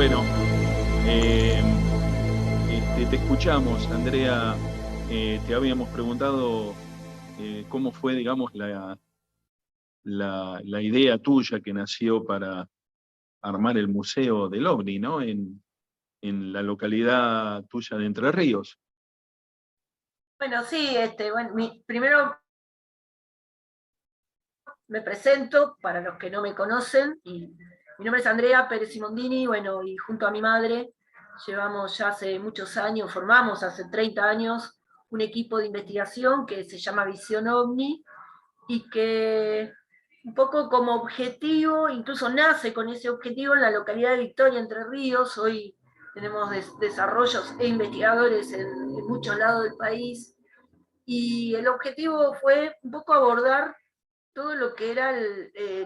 Bueno, eh, te escuchamos, Andrea. Te habíamos preguntado cómo fue, digamos, la idea tuya que nació para armar el Museo del OVNI, ¿no? En la localidad tuya de Entre Ríos. Bueno, sí, bueno, primero me presento para los que no me conocen, y mi nombre es Andrea Pérez Simondini, bueno, y junto a mi madre llevamos ya hace muchos años, formamos hace 30 años un equipo de investigación que se llama Visión OVNI, y que un poco como objetivo, incluso nace con ese objetivo en la localidad de Victoria, Entre Ríos. Hoy tenemos desarrollos e investigadores en muchos lados del país, y el objetivo fue un poco abordar todo lo que era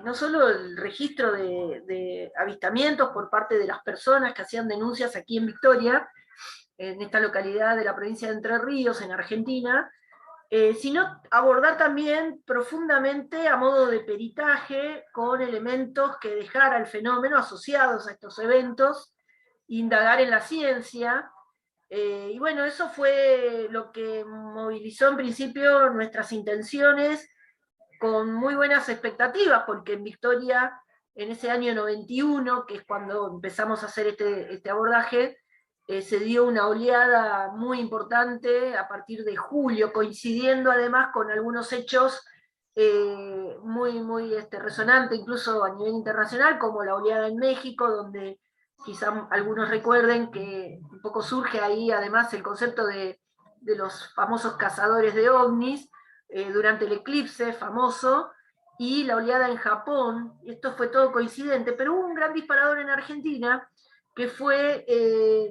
no solo el registro de avistamientos por parte de las personas que hacían denuncias aquí en Victoria, en esta localidad de la provincia de Entre Ríos, en Argentina, sino abordar también profundamente a modo de peritaje con elementos que dejara el fenómeno asociados a estos eventos, indagar en la ciencia. Y bueno, eso fue lo que movilizó en principio nuestras intenciones, con muy buenas expectativas, porque en Victoria, en ese año 91, que es cuando empezamos a hacer este abordaje, se dio una oleada muy importante a partir de julio, coincidiendo además con algunos hechos muy resonantes, incluso a nivel internacional, como la oleada en México, donde quizá algunos recuerden que un poco surge ahí además el concepto de los famosos cazadores de ovnis, durante el eclipse famoso, y la oleada en Japón. Esto fue todo coincidente, pero hubo un gran disparador en Argentina, que fue,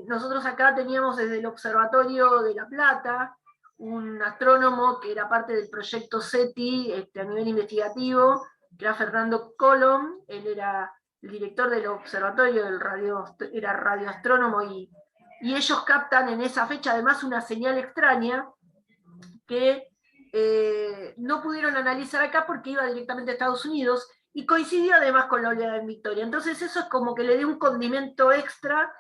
nosotros acá teníamos desde el Observatorio de La Plata un astrónomo que era parte del proyecto SETI, a nivel investigativo, que era Fernando Colom. Él era el director del observatorio, era radioastrónomo, y ellos captan en esa fecha además una señal extraña que no pudieron analizar acá porque iba directamente a Estados Unidos, y coincidió además con la oleada en Victoria. Entonces eso es como que le dio un condimento extra,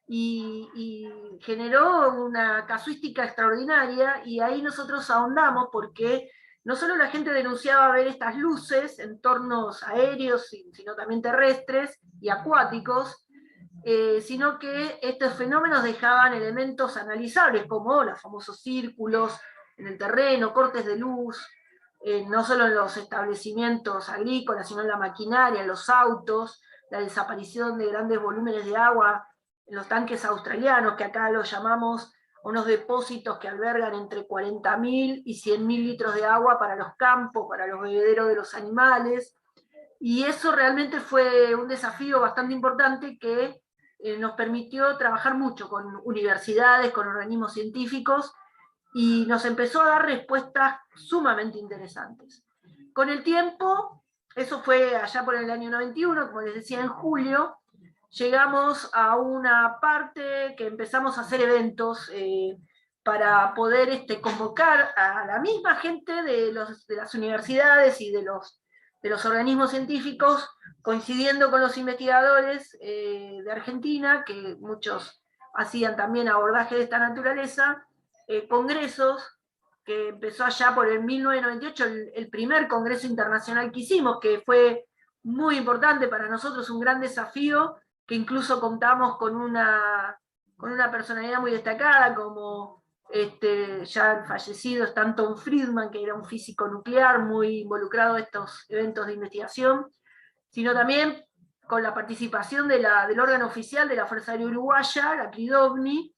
y generó una casuística extraordinaria, y ahí nosotros ahondamos porque no solo la gente denunciaba ver estas luces, entornos aéreos, sino también terrestres y acuáticos, sino que estos fenómenos dejaban elementos analizables, como los famosos círculos en el terreno, cortes de luz, no solo en los establecimientos agrícolas, sino en la maquinaria, en los autos, la desaparición de grandes volúmenes de agua en los tanques australianos, que acá los llamamos unos depósitos que albergan entre 40.000 y 100.000 litros de agua para los campos, para los bebederos de los animales. Y eso realmente fue un desafío bastante importante que nos permitió trabajar mucho con universidades, con organismos científicos, y nos empezó a dar respuestas sumamente interesantes. Con el tiempo, eso fue allá por el año 91, como les decía, en julio, llegamos a una parte que empezamos a hacer eventos, para poder convocar a la misma gente de las universidades y de los organismos científicos, coincidiendo con los investigadores de Argentina, que muchos hacían también abordaje de esta naturaleza, congresos, que empezó allá por el 1998, el primer congreso internacional que hicimos, que fue muy importante para nosotros, un gran desafío, que incluso contamos con una personalidad muy destacada, como ya fallecido Stanton Friedman, que era un físico nuclear muy involucrado en estos eventos de investigación, sino también con la participación del órgano oficial de la Fuerza Aérea Uruguaya, la CRIDOVNI,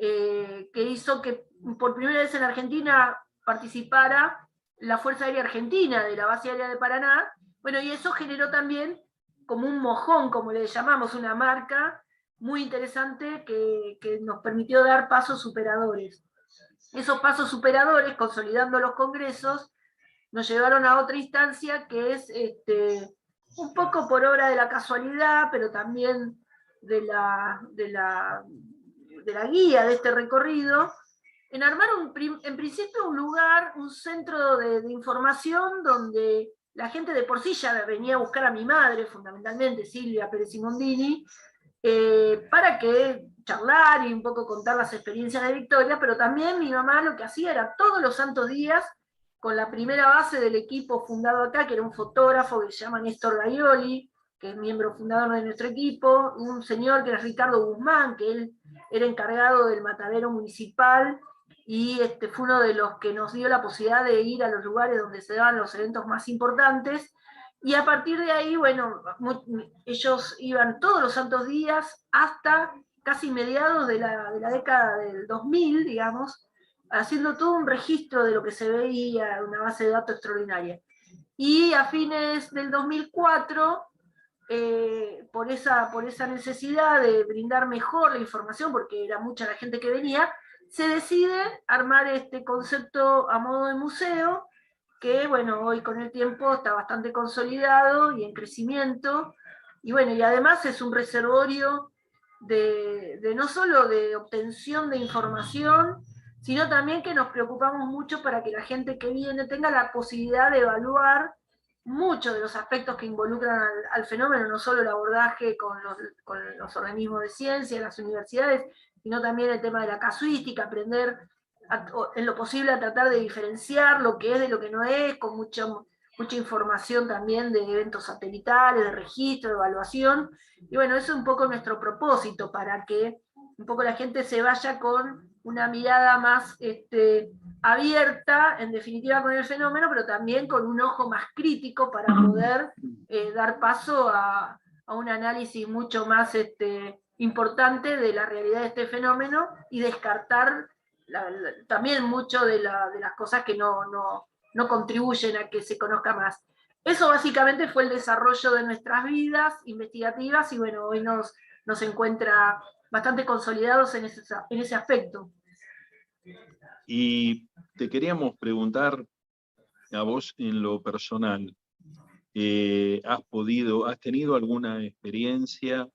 que hizo que por primera vez en Argentina participara la Fuerza Aérea Argentina de la Base Aérea de Paraná. Bueno, y eso generó también como un mojón, como le llamamos, una marca muy interesante que nos permitió dar pasos superadores. Esos pasos superadores, consolidando los congresos, nos llevaron a otra instancia que es, un poco por obra de la casualidad, pero también de la guía de este recorrido, en armar en principio un lugar, un centro de información, donde la gente de por sí ya venía a buscar a mi madre, fundamentalmente Silvia Pérez Simondini, para que charlar y un poco contar las experiencias de Victoria, pero también mi mamá lo que hacía era todos los santos días, con la primera base del equipo fundado acá, que era un fotógrafo que se llama Néstor Gaioli, que es miembro fundador de nuestro equipo, un señor que era Ricardo Guzmán, que él era encargado del matadero municipal, y fue uno de los que nos dio la posibilidad de ir a los lugares donde se daban los eventos más importantes, y a partir de ahí, bueno, ellos iban todos los santos días hasta casi mediados de la década del 2000, digamos, haciendo todo un registro de lo que se veía, una base de datos extraordinaria. Y a fines del 2004, por esa necesidad de brindar mejor la información, porque era mucha la gente que venía, se decide armar este concepto a modo de museo, que bueno, hoy con el tiempo está bastante consolidado y en crecimiento, y bueno, y además es un reservorio de no solo de obtención de información, sino también que nos preocupamos mucho para que la gente que viene tenga la posibilidad de evaluar muchos de los aspectos que involucran al fenómeno, no solo el abordaje con los organismos de ciencia, las universidades, sino también el tema de la casuística, aprender en lo posible a tratar de diferenciar lo que es de lo que no es, con mucha información también de eventos satelitales, de registro, de evaluación. Y bueno, eso es un poco nuestro propósito, para que un poco la gente se vaya con una mirada más abierta, en definitiva, con el fenómeno, pero también con un ojo más crítico para poder dar paso a un análisis mucho más importante de la realidad de este fenómeno y descartar también mucho de las cosas que no contribuyen a que se conozca más. Eso básicamente fue el desarrollo de nuestras vidas investigativas y bueno, hoy nos encuentra bastante consolidados en ese aspecto. Y te queríamos preguntar a vos en lo personal, ¿has tenido alguna experiencia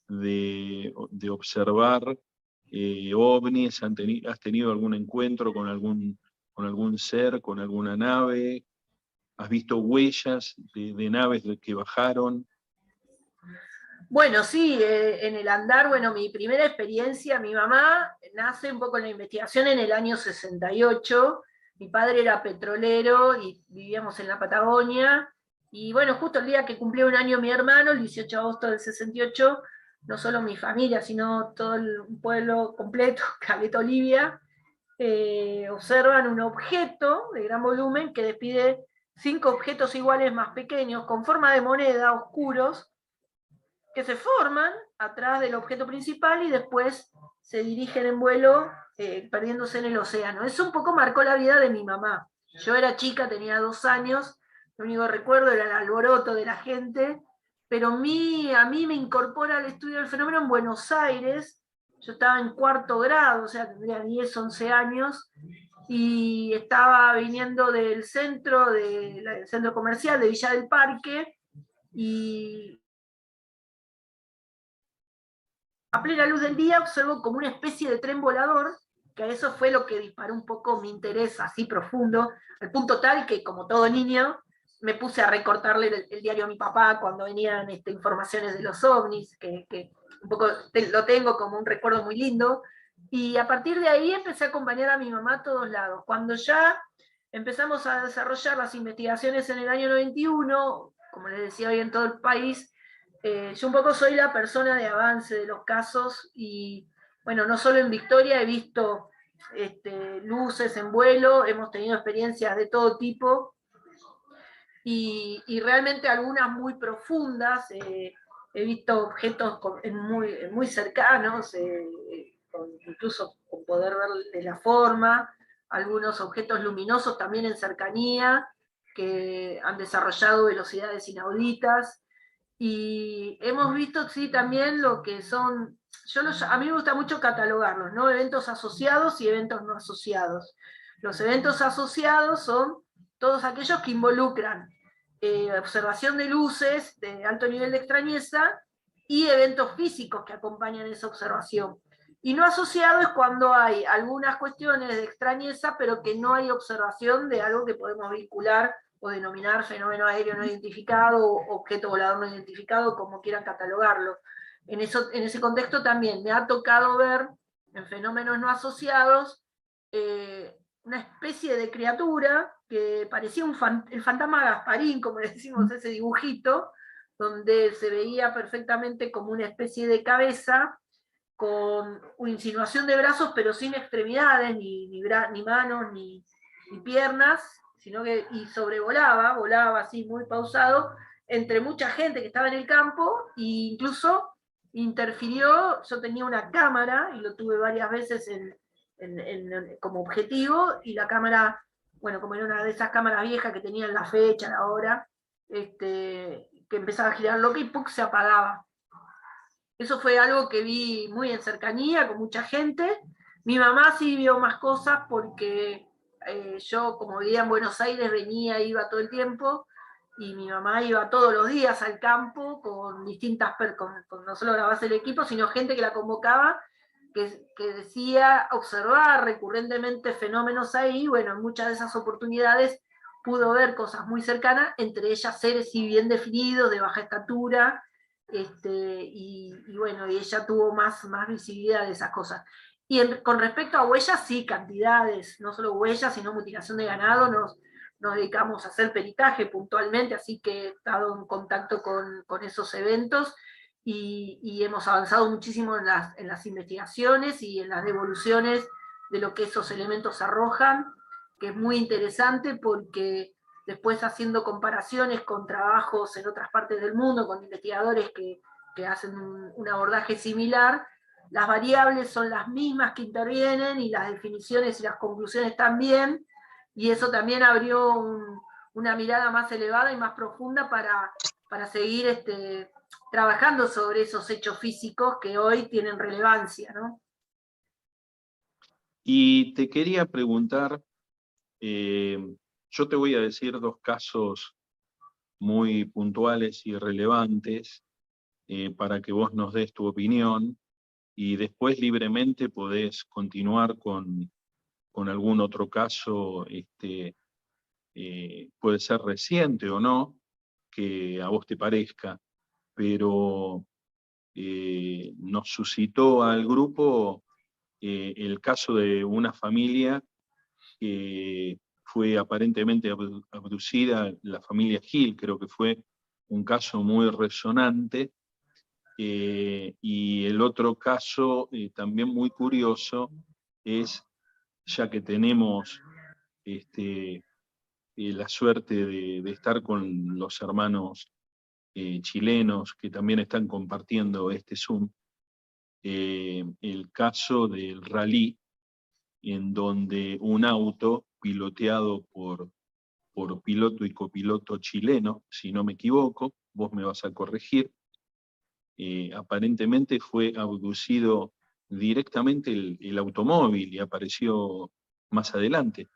de observar ovnis? ¿Has tenido algún encuentro con algún ser, con alguna nave? ¿Has visto huellas de naves que bajaron? Bueno, sí, en el andar, bueno, mi primera experiencia, mi mamá nace un poco en la investigación en el año 68, mi padre era petrolero y vivíamos en la Patagonia, y bueno, justo el día que cumplió un año mi hermano, el 18 de agosto del 68, no solo mi familia, sino todo el pueblo completo, Caleta Olivia, observan un objeto de gran volumen que despide 5 objetos iguales más pequeños, con forma de moneda, oscuros, que se forman atrás del objeto principal y después se dirigen en vuelo, perdiéndose en el océano. Eso un poco marcó la vida de mi mamá. Yo era chica, tenía 2 años, lo único que recuerdo era el alboroto de la gente, pero a mí me incorpora al estudio del fenómeno en Buenos Aires. Yo estaba en 4º grado, o sea, tendría 10, 11 años, y estaba viniendo del centro comercial de Villa del Parque, y a plena luz del día observo como una especie de tren volador, que eso fue lo que disparó un poco mi interés así profundo, al punto tal que, como todo niño, me puse a recortarle el diario a mi papá cuando venían informaciones de los ovnis, que un poco lo tengo como un recuerdo muy lindo, y a partir de ahí empecé a acompañar a mi mamá a todos lados. Cuando ya empezamos a desarrollar las investigaciones en el año 91, como les decía, hoy en todo el país, yo un poco soy la persona de avance de los casos y, bueno, no solo en Victoria he visto luces en vuelo, hemos tenido experiencias de todo tipo y realmente algunas muy profundas. He visto objetos muy cercanos, incluso con poder ver de la forma, algunos objetos luminosos también en cercanía que han desarrollado velocidades inauditas. Y hemos visto, sí, también lo que son, a mí me gusta mucho catalogarlos, ¿no? Eventos asociados y eventos no asociados. Los eventos asociados son todos aquellos que involucran observación de luces de alto nivel de extrañeza y eventos físicos que acompañan esa observación. Y no asociado es cuando hay algunas cuestiones de extrañeza, pero que no hay observación de algo que podemos vincular o denominar fenómeno aéreo no identificado o objeto volador no identificado, como quieran catalogarlo. en ese contexto también me ha tocado ver en fenómenos no asociados una especie de criatura que parecía el fantasma Gasparín, como le decimos, ese dibujito, donde se veía perfectamente como una especie de cabeza con una insinuación de brazos, pero sin extremidades, ni manos, ni piernas, sino que y volaba así muy pausado, entre mucha gente que estaba en el campo, e incluso interfirió. Yo tenía una cámara, y lo tuve varias veces como objetivo, y la cámara, bueno, como era una de esas cámaras viejas que tenían la fecha, la hora, que empezaba a girar loca y ¡puc! Se apagaba. Eso fue algo que vi muy en cercanía, con mucha gente. Mi mamá sí vio más cosas porque yo, como vivía en Buenos Aires, venía, iba todo el tiempo, y mi mamá iba todos los días al campo con distintas, con no solo la base del equipo, sino gente que la convocaba, que decía observar recurrentemente fenómenos ahí. Bueno, en muchas de esas oportunidades pudo ver cosas muy cercanas, entre ellas seres sí bien definidos, de baja estatura, y bueno, y ella tuvo más visibilidad de esas cosas. Y con respecto a huellas, sí, cantidades, no solo huellas, sino mutilación de ganado. Nos dedicamos a hacer peritaje puntualmente, así que he estado en contacto con esos eventos, y hemos avanzado muchísimo en las investigaciones y en las devoluciones de lo que esos elementos arrojan, que es muy interesante porque después, haciendo comparaciones con trabajos en otras partes del mundo, con investigadores que hacen un abordaje similar, las variables son las mismas que intervienen, y las definiciones y las conclusiones también, y eso también abrió una mirada más elevada y más profunda para seguir trabajando sobre esos hechos físicos que hoy tienen relevancia, ¿no? Y te quería preguntar, yo te voy a decir dos casos muy puntuales y relevantes para que vos nos des tu opinión, y después libremente podés continuar con algún otro caso, puede ser reciente o no, que a vos te parezca, pero nos suscitó al grupo el caso de una familia que fue aparentemente abducida, la familia Gil. Creo que fue un caso muy resonante, y el otro caso también muy curioso es, ya que tenemos la suerte de estar con los hermanos chilenos que también están compartiendo este Zoom, el caso del rally, en donde un auto piloteado por piloto y copiloto chileno, si no me equivoco, vos me vas a corregir, aparentemente fue abducido directamente el automóvil y apareció más adelante.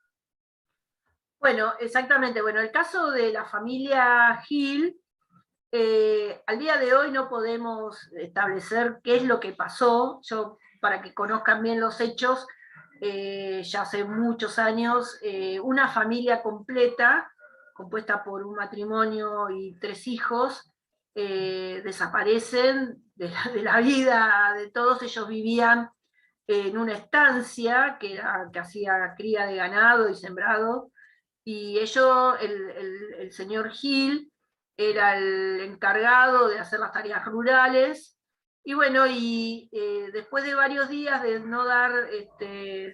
Bueno, exactamente. Bueno, el caso de la familia Gil, al día de hoy no podemos establecer qué es lo que pasó. Yo, para que conozcan bien los hechos, ya hace muchos años, una familia completa, compuesta por un matrimonio y 3 hijos, desaparecen de la vida de todos. Ellos vivían en una estancia que hacía cría de ganado y sembrado, y el señor Gil era el encargado de hacer las tareas rurales. Y bueno, después de varios días de no dar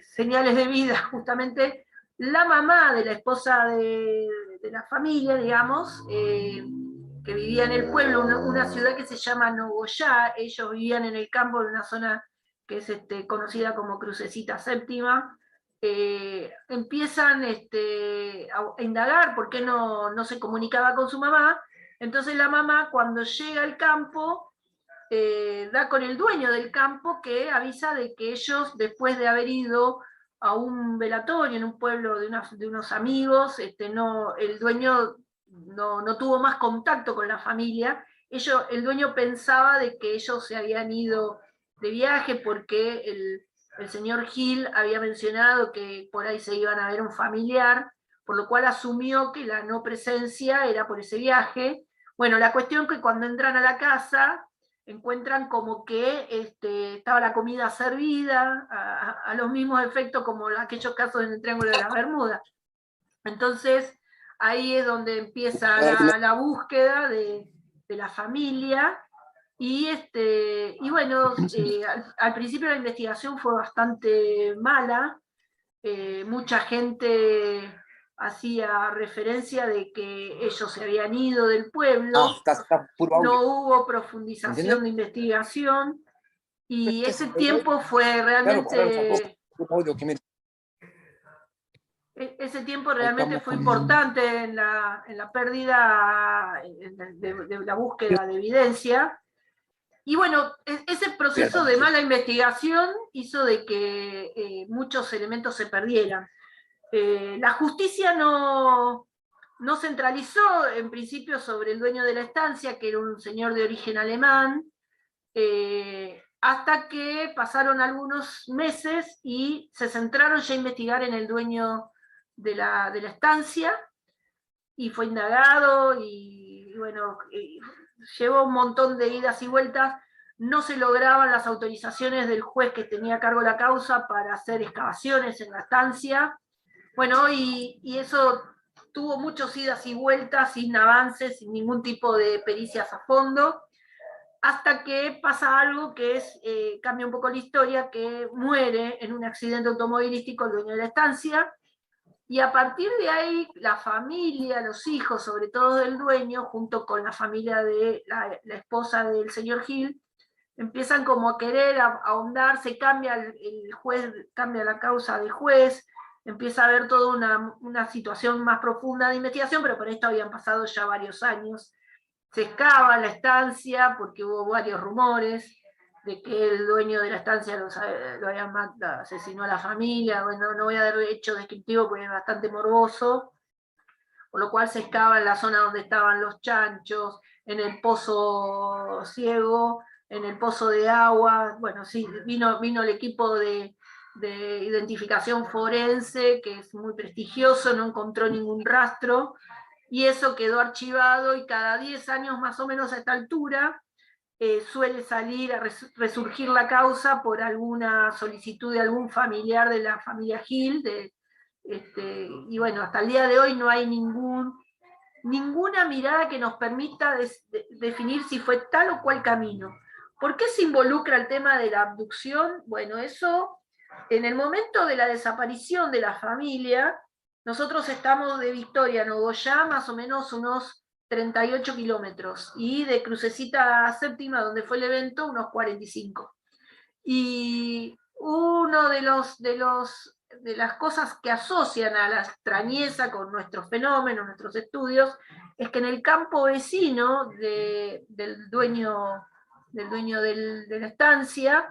señales de vida, justamente la mamá de la esposa de la familia, digamos, que vivía en el pueblo, una ciudad que se llama Nogoyá. Ellos vivían en el campo, en una zona que es conocida como Crucecita Séptima. Empiezan a indagar por qué no se comunicaba con su mamá. Entonces la mamá, cuando llega al campo, da con el dueño del campo, que avisa de que ellos, después de haber ido a un velatorio en un pueblo de unos amigos, el dueño no tuvo más contacto con la familia. El dueño pensaba de que ellos se habían ido de viaje porque el señor Gil había mencionado que por ahí se iban a ver un familiar, por lo cual asumió que la no presencia era por ese viaje. Bueno, la cuestión que cuando entran a la casa, encuentran como que estaba la comida servida, a los mismos efectos como aquellos casos en el Triángulo de las Bermudas. Entonces, ahí es donde empieza la búsqueda de la familia, y bueno, al principio la investigación fue bastante mala, mucha gente hacía referencia de que ellos se habían ido del pueblo, no hubo profundización de investigación, y ese tiempo fue realmente... Ese tiempo realmente fue importante en la pérdida de la búsqueda de evidencia. Y bueno, ese proceso de mala investigación hizo de que muchos elementos se perdieran. La justicia no centralizó en principio sobre el dueño de la estancia, que era un señor de origen alemán, hasta que pasaron algunos meses y se centraron ya a investigar en el dueño de la estancia, y fue indagado, y bueno, llevó un montón de idas y vueltas. No se lograban las autorizaciones del juez que tenía a cargo la causa para hacer excavaciones en la estancia. Bueno, y eso tuvo muchos idas y vueltas, sin avances, sin ningún tipo de pericias a fondo, hasta que pasa algo que cambia un poco la historia, que muere en un accidente automovilístico el dueño de la estancia, y a partir de ahí la familia, los hijos, sobre todo del dueño, junto con la familia de la esposa del señor Gil, empiezan como a querer ahondar, se cambia el juez, cambia la causa de juez, empieza a haber toda una situación más profunda de investigación, pero por esto habían pasado ya varios años. Se excava la estancia porque hubo varios rumores de que el dueño de la estancia lo había matado, asesinó a la familia. Bueno, no voy a dar hecho descriptivo porque es bastante morboso, por lo cual se excava en la zona donde estaban los chanchos, en el pozo ciego, en el pozo de agua. Bueno, sí, vino el equipo de identificación forense, que es muy prestigioso, no encontró ningún rastro, y eso quedó archivado, y cada 10 años más o menos a esta altura suele salir a resurgir la causa por alguna solicitud de algún familiar de la familia Gil, y bueno, hasta el día de hoy no hay ninguna mirada que nos permita definir si fue tal o cual camino. ¿Por qué se involucra el tema de la abducción? Bueno, eso, en el momento de la desaparición de la familia, nosotros estamos de Victoria a Nogoyá más o menos unos 38 kilómetros, y de Crucecita Séptima, donde fue el evento, unos 45. Y uno de las cosas que asocian a la extrañeza con nuestros fenómenos, nuestros estudios, es que en el campo vecino del dueño de la estancia,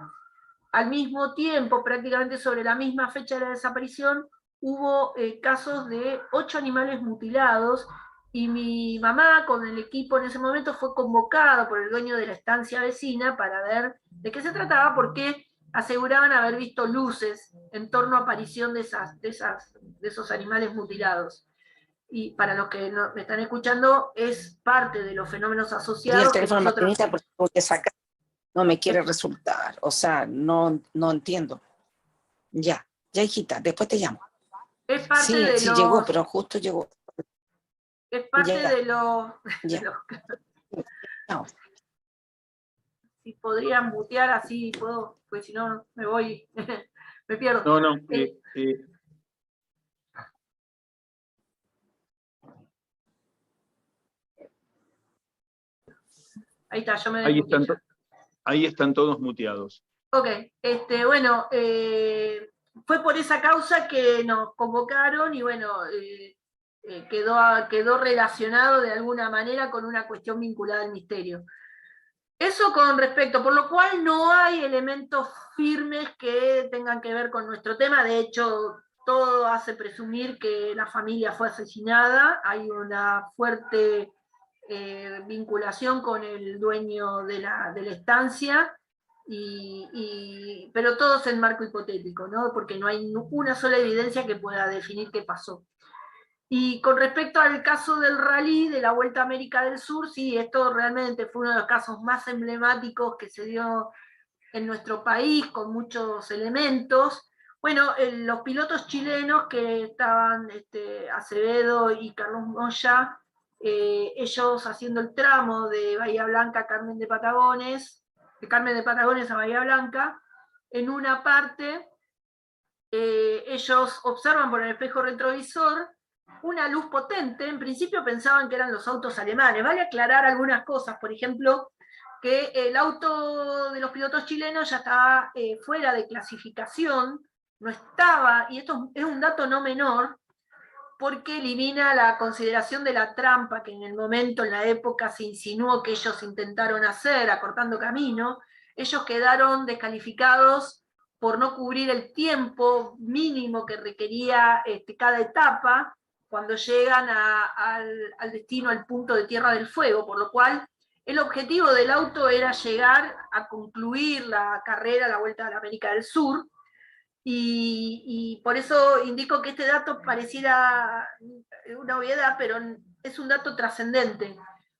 al mismo tiempo, prácticamente sobre la misma fecha de la desaparición, hubo casos de 8 animales mutilados, y mi mamá con el equipo en ese momento fue convocada por el dueño de la estancia vecina para ver de qué se trataba, porque aseguraban haber visto luces en torno a aparición de esos animales mutilados. Y para los que me están escuchando, es parte de los fenómenos asociados. El teléfono maquinista porque tengo que sacar. No me quiere resultar, o sea, no entiendo. Ya, hijita, después te llamo. Es parte sí, de sí llegó, pero justo llegó. Es parte ya. de los... No. Si podrían mutear así, puedo, pues si no me voy, me pierdo. No. Ahí está, yo me ahí están todos muteados. Ok, bueno, fue por esa causa que nos convocaron, y bueno, quedó relacionado de alguna manera con una cuestión vinculada al misterio. Eso con respecto, por lo cual no hay elementos firmes que tengan que ver con nuestro tema. De hecho, todo hace presumir que la familia fue asesinada. Hay una fuerte vinculación con el dueño de la estancia, pero todo es en marco hipotético, ¿no? Porque no hay una sola evidencia que pueda definir qué pasó. Y con respecto al caso del rally de la Vuelta a América del Sur, sí, esto realmente fue uno de los casos más emblemáticos que se dio en nuestro país, con muchos elementos. Bueno, los pilotos chilenos que estaban, Acevedo y Carlos Moya, ellos haciendo el tramo de Bahía Blanca a Carmen de Patagones, de Carmen de Patagones a Bahía Blanca, en una parte ellos observan por el espejo retrovisor una luz potente. En principio pensaban que eran los autos alemanes. Vale aclarar algunas cosas, por ejemplo, que el auto de los pilotos chilenos ya estaba fuera de clasificación, no estaba, y esto es un dato no menor, porque elimina la consideración de la trampa que en el momento, en la época, se insinuó que ellos intentaron hacer, acortando camino. Ellos quedaron descalificados por no cubrir el tiempo mínimo que requería cada etapa cuando llegan al destino, al punto de Tierra del Fuego, por lo cual el objetivo del auto era llegar a concluir la carrera, la Vuelta a la América del Sur, y por eso indico que este dato pareciera una obviedad, pero es un dato trascendente,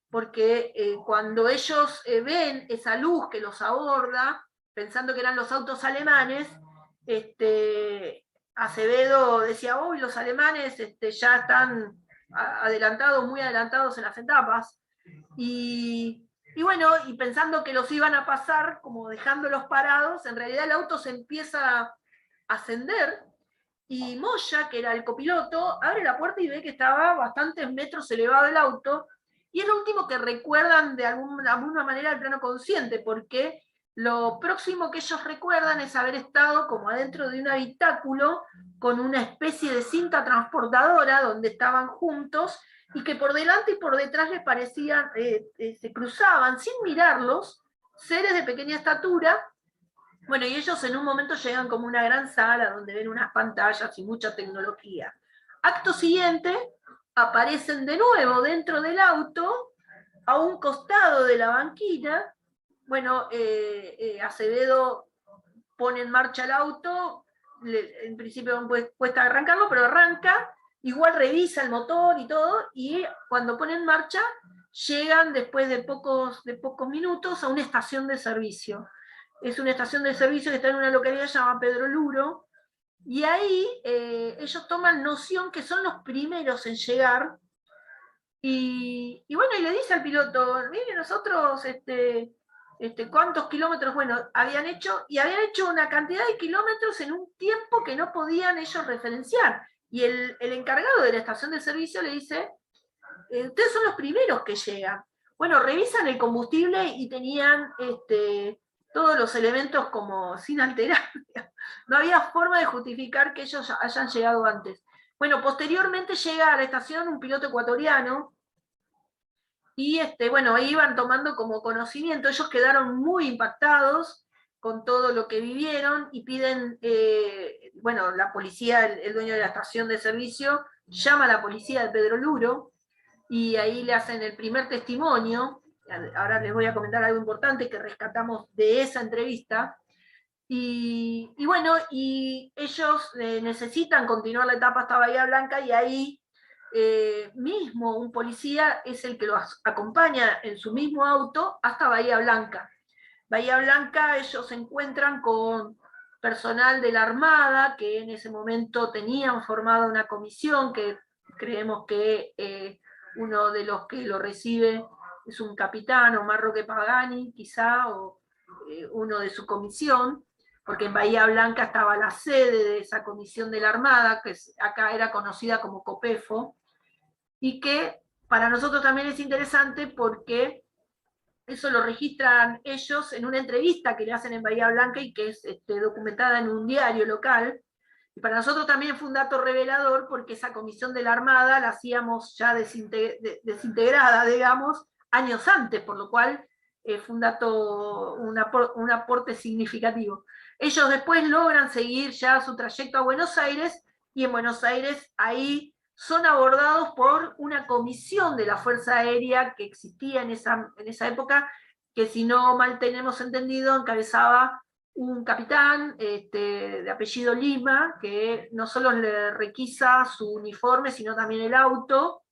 porque cuando ellos ven esa luz que los aborda, pensando que eran los autos alemanes, Acevedo decía, uy, los alemanes ya están adelantados, muy adelantados en las etapas, y bueno, y pensando que los iban a pasar, como dejándolos parados, en realidad el auto se empieza a ascender, y Moya, que era el copiloto, abre la puerta y ve que estaba bastantes metros elevado el auto, y es lo último que recuerdan de alguna manera el plano consciente, porque lo próximo que ellos recuerdan es haber estado como adentro de un habitáculo con una especie de cinta transportadora donde estaban juntos, y que por delante y por detrás les parecían, se cruzaban sin mirarlos, seres de pequeña estatura. Bueno, y ellos en un momento llegan como una gran sala donde ven unas pantallas y mucha tecnología. Acto siguiente, aparecen de nuevo dentro del auto, a un costado de la banquina. Bueno, Acevedo pone en marcha el auto, en principio cuesta arrancarlo, pero arranca, igual revisa el motor y todo, y cuando pone en marcha, llegan después de pocos minutos a una estación de servicio. Es una estación de servicio que está en una localidad llamada Pedro Luro, y ahí ellos toman noción que son los primeros en llegar, y bueno, y le dice al piloto, mire, nosotros, ¿cuántos kilómetros? Bueno, habían hecho una cantidad de kilómetros en un tiempo que no podían ellos referenciar, y el encargado de la estación de servicio le dice, ustedes son los primeros que llegan. Bueno, revisan el combustible y tenían todos los elementos como sin alterar. No había forma de justificar que ellos hayan llegado antes. Bueno, posteriormente llega a la estación un piloto ecuatoriano, y bueno, ahí iban tomando como conocimiento. Ellos quedaron muy impactados con todo lo que vivieron, y piden, bueno, la policía, el dueño de la estación de servicio, llama a la policía de Pedro Luro, y ahí le hacen el primer testimonio. Ahora les voy a comentar algo importante que rescatamos de esa entrevista. Y bueno, y ellos necesitan continuar la etapa hasta Bahía Blanca, y ahí mismo un policía es el que los acompaña en su mismo auto hasta Bahía Blanca. Bahía Blanca, ellos se encuentran con personal de la Armada, que en ese momento tenían formada una comisión, que creemos que uno de los que lo recibe es un capitán, Omar Roque Pagani, quizá, o uno de su comisión, porque en Bahía Blanca estaba la sede de esa comisión de la Armada, que acá era conocida como COPEFO, y que para nosotros también es interesante porque eso lo registran ellos en una entrevista que le hacen en Bahía Blanca, y que es documentada en un diario local. Y para nosotros también fue un dato revelador, porque esa comisión de la Armada la hacíamos ya desintegrada, digamos, años antes, por lo cual fue un dato, un aporte significativo. Ellos después logran seguir ya su trayecto a Buenos Aires, y en Buenos Aires ahí son abordados por una comisión de la Fuerza Aérea que existía en esa época, que si no mal tenemos entendido, encabezaba un capitán de apellido Lima, que no solo le requisa su uniforme, sino también el auto,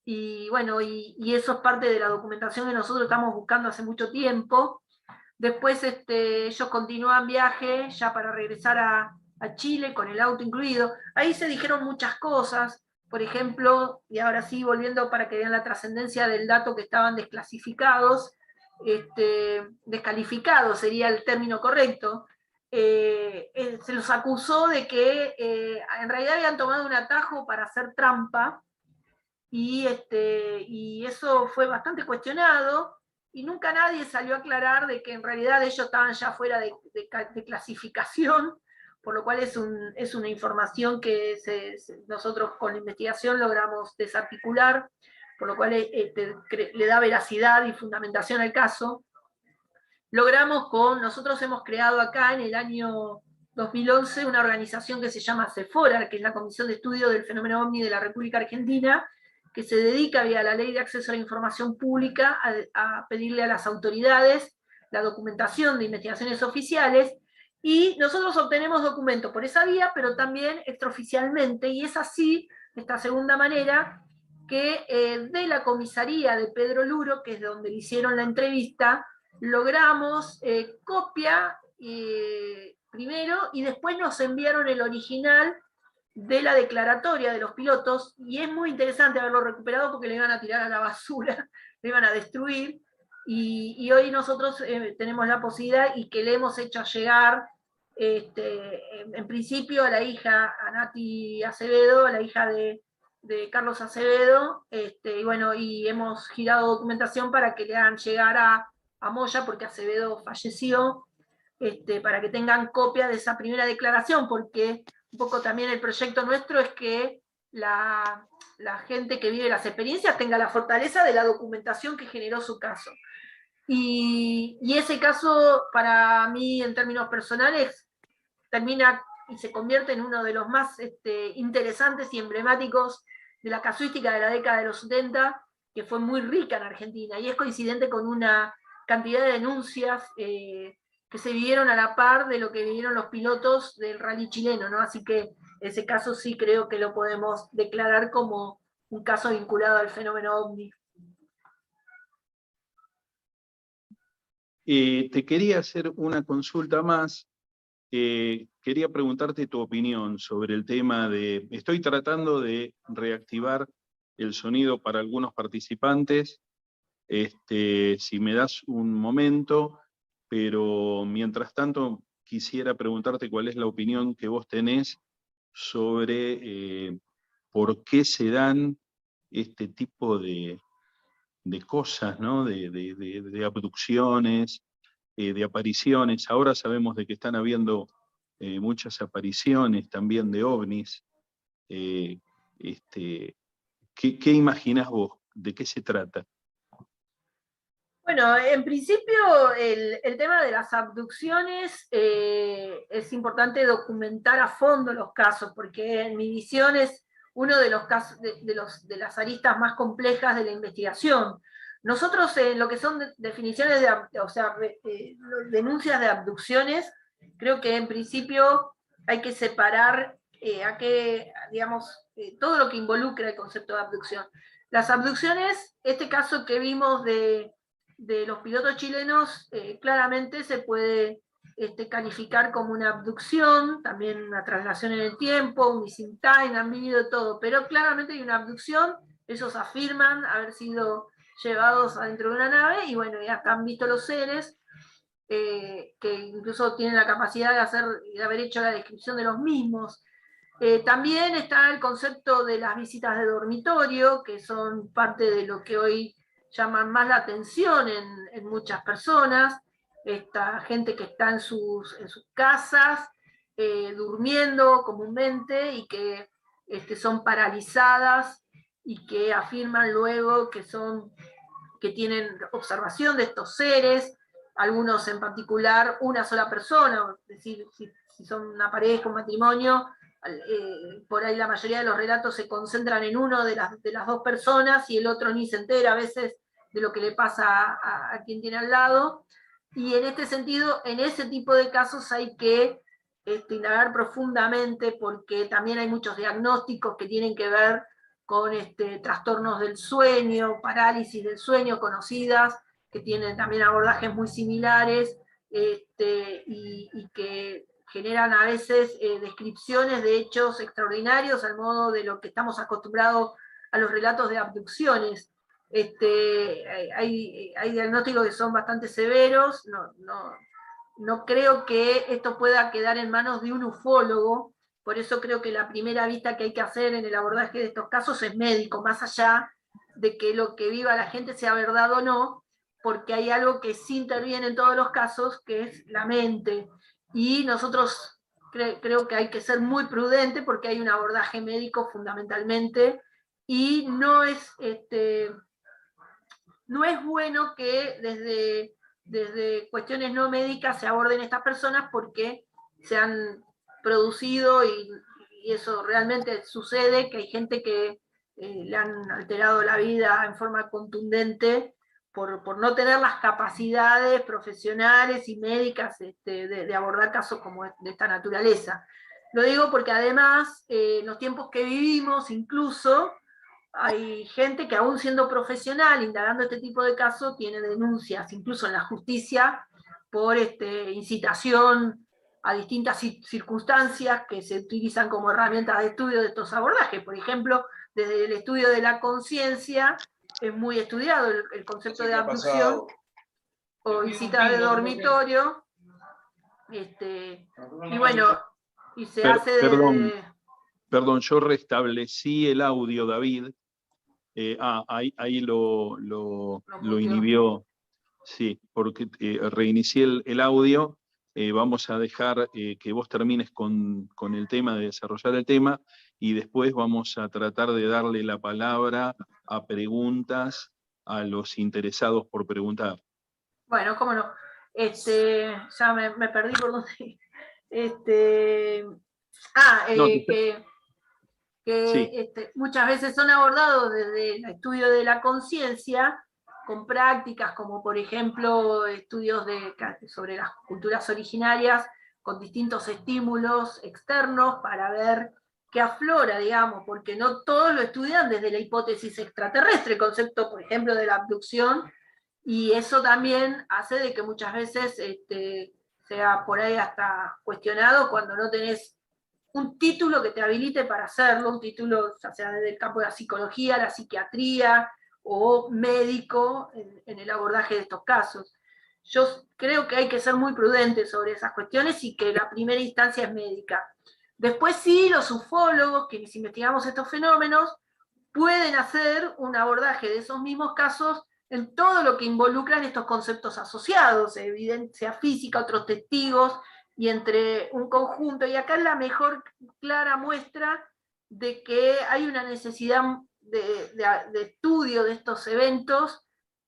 y bueno, y eso es parte de la documentación que nosotros estamos buscando hace mucho tiempo. Después ellos continúan viaje ya para regresar a Chile con el auto incluido. Ahí se dijeron muchas cosas, por ejemplo, y ahora sí, volviendo para que vean la trascendencia del dato, que estaban desclasificados, descalificados sería el término correcto. Se los acusó de que en realidad habían tomado un atajo para hacer trampa, y eso fue bastante cuestionado, y nunca nadie salió a aclarar de que en realidad ellos estaban ya fuera de clasificación, por lo cual es una información que nosotros con la investigación logramos desarticular, por lo cual le da veracidad y fundamentación al caso. Nosotros hemos creado acá en el año 2011 una organización que se llama CEFORA, que es la Comisión de Estudio del Fenómeno OVNI de la República Argentina, que se dedica vía la Ley de Acceso a la Información Pública a pedirle a las autoridades la documentación de investigaciones oficiales, y nosotros obtenemos documentos por esa vía, pero también extraoficialmente, y es así, esta segunda manera, que de la comisaría de Pedro Luro, que es donde le hicieron la entrevista, logramos copia primero, y después nos enviaron el original de la declaratoria de los pilotos, y es muy interesante haberlo recuperado porque le iban a tirar a la basura, le iban a destruir, y hoy nosotros tenemos la posibilidad, y que le hemos hecho llegar en principio a la hija, a Nati Acevedo, a la hija de Carlos Acevedo, y bueno, y hemos girado documentación para que le hagan llegar a Moya, porque Acevedo falleció, para que tengan copia de esa primera declaración, porque un poco también el proyecto nuestro es que la gente que vive las experiencias tenga la fortaleza de la documentación que generó su caso. Y ese caso, para mí, en términos personales, termina y se convierte en uno de los más interesantes y emblemáticos de la casuística de la década de los 70, que fue muy rica en Argentina, y es coincidente con una cantidad de denuncias que se vivieron a la par de lo que vivieron los pilotos del rally chileno, ¿no? Así que ese caso sí creo que lo podemos declarar como un caso vinculado al fenómeno OVNI. Te quería hacer una consulta más. Quería preguntarte tu opinión sobre el tema de... Estoy tratando de reactivar el sonido para algunos participantes. Si me das un momento, pero mientras tanto quisiera preguntarte cuál es la opinión que vos tenés sobre por qué se dan este tipo de cosas, ¿no? de abducciones, de apariciones. Ahora sabemos de que están habiendo muchas apariciones también de ovnis. ¿Qué imaginás vos? ¿De qué se trata? Bueno, en principio el tema de las abducciones es importante documentar a fondo los casos, porque en mi visión es uno de los casos de las aristas más complejas de la investigación. Nosotros en lo que son definiciones denuncias de abducciones, creo que en principio hay que separar todo lo que involucra el concepto de abducción. Las abducciones, este caso que vimos de los pilotos chilenos, claramente se puede calificar como una abducción, también una traslación en el tiempo, un missing time, han vivido todo, pero claramente hay una abducción. Ellos afirman haber sido llevados adentro de una nave, y bueno, ya han visto los seres, que incluso tienen la capacidad de haber hecho la descripción de los mismos. También está el concepto de las visitas de dormitorio, que son parte de lo que hoy llaman más la atención en muchas personas. Esta gente que está en sus casas, durmiendo comúnmente, y que son paralizadas, y que afirman luego que tienen observación de estos seres, algunos en particular una sola persona, es decir, si son una pareja, un matrimonio, por ahí la mayoría de los relatos se concentran en uno de las dos personas, y el otro ni se entera a veces de lo que le pasa a quien tiene al lado. Y en este sentido, en ese tipo de casos hay que indagar profundamente, porque también hay muchos diagnósticos que tienen que ver con trastornos del sueño, parálisis del sueño conocidas, que tienen también abordajes muy similares, y que generan a veces descripciones de hechos extraordinarios al modo de lo que estamos acostumbrados a los relatos de abducciones. Hay diagnósticos que son bastante severos, no creo que esto pueda quedar en manos de un ufólogo, por eso creo que la primera vista que hay que hacer en el abordaje de estos casos es médico, más allá de que lo que viva la gente sea verdad o no, porque hay algo que sí interviene en todos los casos, que es la mente, y nosotros creo que hay que ser muy prudente porque hay un abordaje médico fundamentalmente, y no es bueno que desde cuestiones no médicas se aborden estas personas, porque se han producido, y eso realmente sucede, que hay gente que le han alterado la vida en forma contundente por no tener las capacidades profesionales y médicas de abordar casos como de esta naturaleza. Lo digo porque además, en los tiempos que vivimos, incluso, hay gente que aún siendo profesional, indagando este tipo de casos, tiene denuncias, incluso en la justicia, por incitación a distintas circunstancias que se utilizan como herramientas de estudio de estos abordajes. Por ejemplo, desde el estudio de la conciencia es muy estudiado el concepto de abducción o visita de dormitorio, y bueno, y se hace Perdón, yo restablecí el audio, David. Ahí lo inhibió. Sí, porque reinicié el audio. Vamos a dejar que vos termines con el tema, de desarrollar el tema, y después vamos a tratar de darle la palabra a preguntas a los interesados por preguntar. Bueno, cómo no. Ya me perdí por dónde. No, sí. Muchas veces son abordados desde el estudio de la conciencia, con prácticas como por ejemplo estudios sobre las culturas originarias, con distintos estímulos externos para ver qué aflora, digamos, porque no todos lo estudian desde la hipótesis extraterrestre, el concepto, por ejemplo, de la abducción, y eso también hace de que muchas veces sea por ahí hasta cuestionado cuando no tenés un título que te habilite para hacerlo, un título ya sea desde el campo de la psicología, la psiquiatría o médico en el abordaje de estos casos. Yo creo que hay que ser muy prudentes sobre esas cuestiones y que la primera instancia es médica. Después sí, los ufólogos, quienes investigamos estos fenómenos, pueden hacer un abordaje de esos mismos casos en todo lo que involucran estos conceptos asociados, evidencia física, otros testigos, y entre un conjunto, y acá es la mejor clara muestra de que hay una necesidad de estudio de estos eventos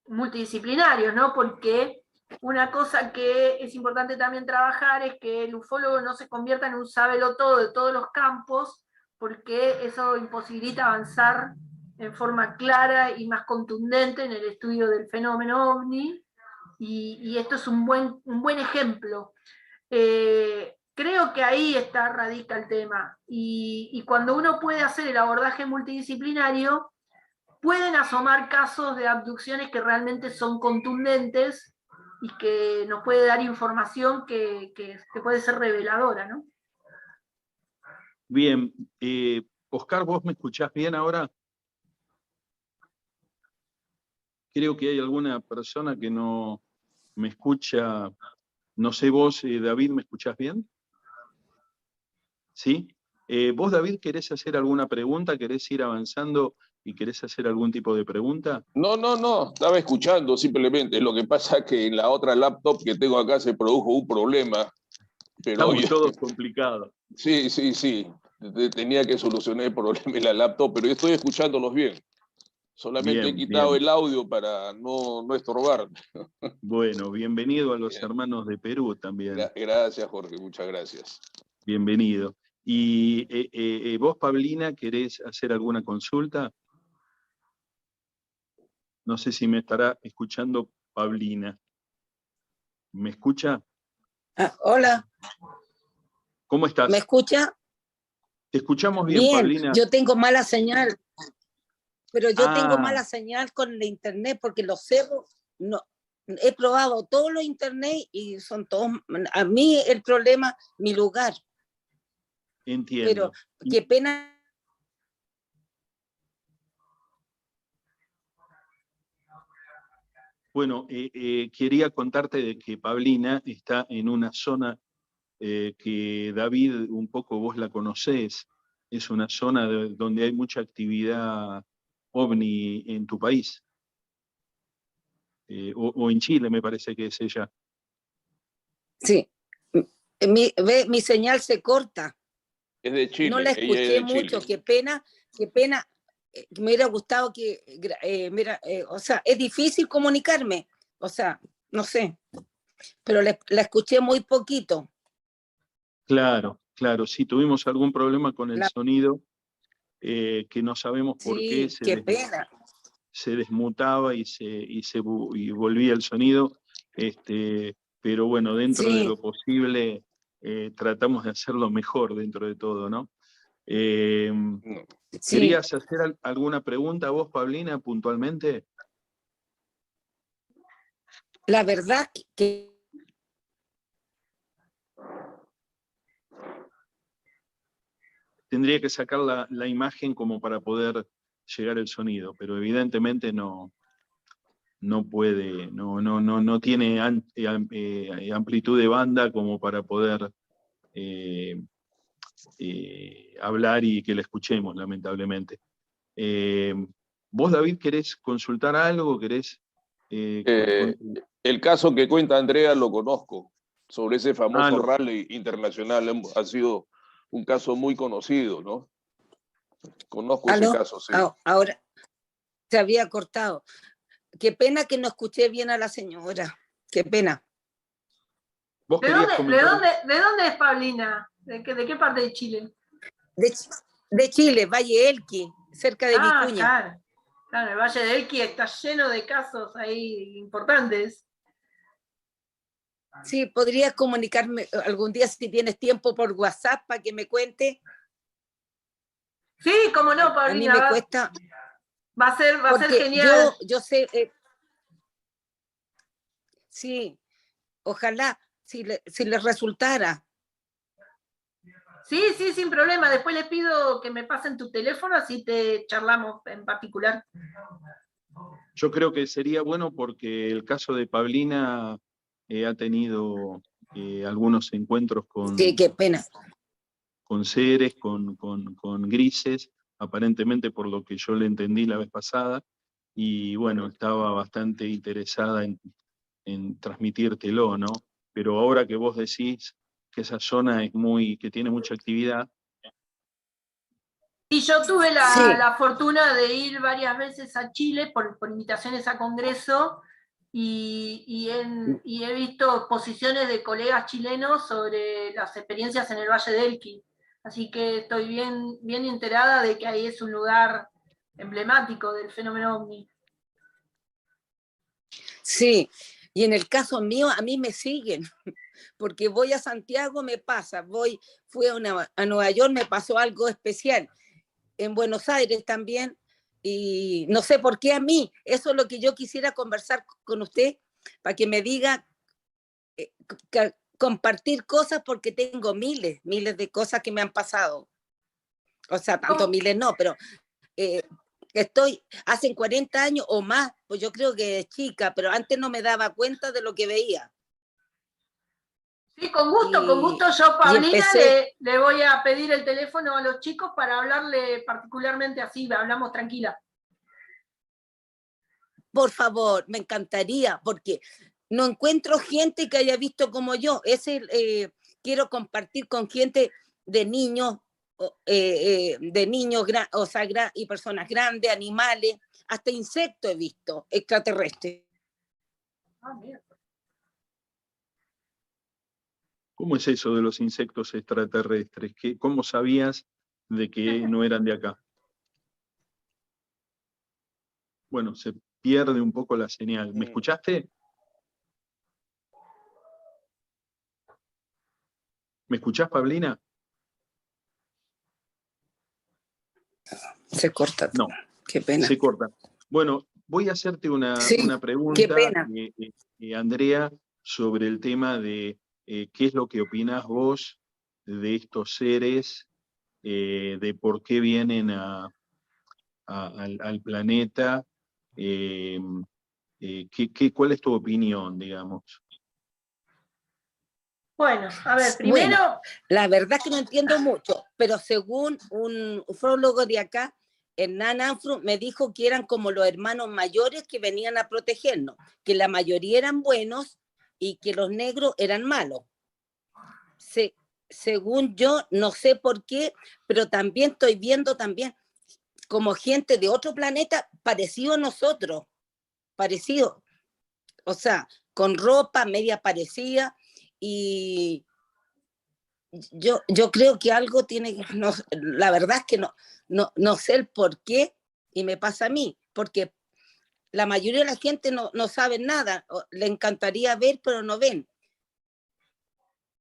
multidisciplinarios, ¿no? Porque una cosa que es importante también trabajar es que el ufólogo no se convierta en un sabelotodo de todos los campos, porque eso imposibilita avanzar en forma clara y más contundente en el estudio del fenómeno ovni, y esto es un buen ejemplo. Creo que ahí radica el tema, y cuando uno puede hacer el abordaje multidisciplinario, pueden asomar casos de abducciones que realmente son contundentes y que nos puede dar información que puede ser reveladora, ¿no? Bien, Oscar, ¿vos me escuchás bien ahora? Creo que hay alguna persona que no me escucha. No sé vos, David, ¿me escuchás bien? ¿Sí? ¿Vos, David, querés hacer alguna pregunta? ¿Querés ir avanzando y querés hacer algún tipo de pregunta? No, estaba escuchando simplemente. Lo que pasa es que en la otra laptop que tengo acá se produjo un problema. Pero Estamos todos complicados. Sí. Tenía que solucionar el problema en la laptop, pero yo estoy escuchándolos bien. Solamente he quitado el audio para no estorbar. Bueno, bienvenido a los hermanos de Perú también. Gracias, Jorge, muchas gracias. Bienvenido. Y vos, Pablina, ¿querés hacer alguna consulta? No sé si me estará escuchando Pablina. ¿Me escucha? Hola, ¿Cómo estás? ¿me escucha? Te escuchamos bien, Bien, Paulina. yo tengo mala señal, pero yo tengo Ah, mala señal con el internet porque los cerros, no, he probado todos los internet y son todos, a mí el problema, mi lugar, pero entiendo. qué pena. Bueno, quería contarte de que Paulina está en una zona que David, un poco vos la conocés, es una zona donde hay mucha actividad ovni en tu país, o en Chile me parece que es ella. Sí, mi señal se corta, Es de no la Chile, ella es escuché de mucho, Chile. qué pena, me hubiera gustado que, mira, o sea, es difícil comunicarme, o sea, no sé, pero la escuché muy poquito. Claro, claro, sí, tuvimos algún problema con el La, sonido, que no sabemos por qué, sí, qué pena. se desmutaba y volvía el sonido, pero bueno, dentro de Sí, lo posible tratamos de hacerlo mejor dentro de todo, ¿no? Eh, No. sí, ¿Querías hacer alguna pregunta vos, Paulina, puntualmente? la verdad que Tendría que sacar la imagen como para poder llegar el sonido, pero evidentemente no puede, no tiene amplitud de banda como para poder eh, hablar y que la escuchemos, lamentablemente. Eh, ¿Vos, David, querés consultar algo? ¿Querés? Eh, el caso que cuenta Andrea lo conozco, sobre ese Ah, famoso rally internacional, ha sido un caso muy conocido, ¿no? Conozco ese aló, caso, sí. ahora se había cortado. Qué pena que no escuché bien a la señora, qué pena. ¿vos querías comentar? De dónde es Paulina? ¿De qué parte de Chile? De, de Chile, Valle Elqui, cerca de Ah, Vicuña. claro. Claro, el Valle de Elqui está lleno de casos ahí importantes. Sí, podrías comunicarme algún día si tienes tiempo por WhatsApp para que me cuente. Sí, cómo no, A mí Paulina, me cuesta, va a ser porque genial. yo sé, sí, ojalá, si les resultara. Sí, sí, sin problema. Después les pido que me pasen tu teléfono, así te charlamos en particular. Yo creo que sería bueno porque el caso de Paulina ha tenido algunos encuentros Sí, qué pena. con seres, con grises, aparentemente por lo que yo le entendí la vez pasada, y bueno, estaba bastante interesada en transmitírtelo, ¿no? Pero ahora que vos decís que esa zona es que tiene mucha actividad. Y yo tuve Sí, la fortuna de ir varias veces a Chile por invitaciones a congreso y he visto exposiciones de colegas chilenos sobre las experiencias en el Valle del Elqui. Así que estoy bien enterada de que ahí es un lugar emblemático del fenómeno ovni. sí. Y en el caso mío, a mí me siguen, porque voy a Santiago, me pasa, fui a Nueva York, me pasó algo especial. En Buenos Aires también, y no sé por qué a mí, eso es lo que yo quisiera conversar con usted, para que me diga, compartir cosas, porque tengo miles de cosas que me han pasado. O sea, tanto ¿Cómo? miles no, pero eh, hace 40 años o más, pues yo creo que es chica, pero antes no me daba cuenta de lo que veía. Sí, con Y, gusto yo, y Paulina, empecé, le voy a pedir el teléfono a los chicos para hablarle particularmente así, hablamos tranquila. por favor, me encantaría, porque no encuentro gente que haya visto como yo. Quiero compartir con gente de niños, o sea, y personas grandes, animales, hasta insectos he visto, extraterrestres. Ah, mira. ¿Cómo es eso de los insectos extraterrestres? ¿Cómo sabías de que no eran de acá? Bueno, se pierde un poco la señal. ¿Me escuchaste? ¿Me escuchás, Pablina? Se corta. No. Qué pena. Se corta. Bueno, voy a hacerte una Qué pregunta, pena. Andrea, sobre el tema de qué es lo que opinás vos de estos seres, de por qué vienen al planeta, ¿cuál es tu opinión, digamos? Bueno, a ver, Bueno, primero... la verdad que no entiendo mucho, pero según un ufólogo de acá, Hernán Anfru, me dijo que eran como los hermanos mayores que venían a protegernos, que la mayoría eran buenos y que los negros eran malos. Según yo, no sé por qué, pero también estoy viendo también como gente de otro planeta parecido a nosotros, parecido, o sea, con ropa media parecida, y yo creo que algo tiene que, no, la verdad es que no sé el por qué, y me pasa a mí, porque la mayoría de la gente no sabe nada, le encantaría ver, pero no ven.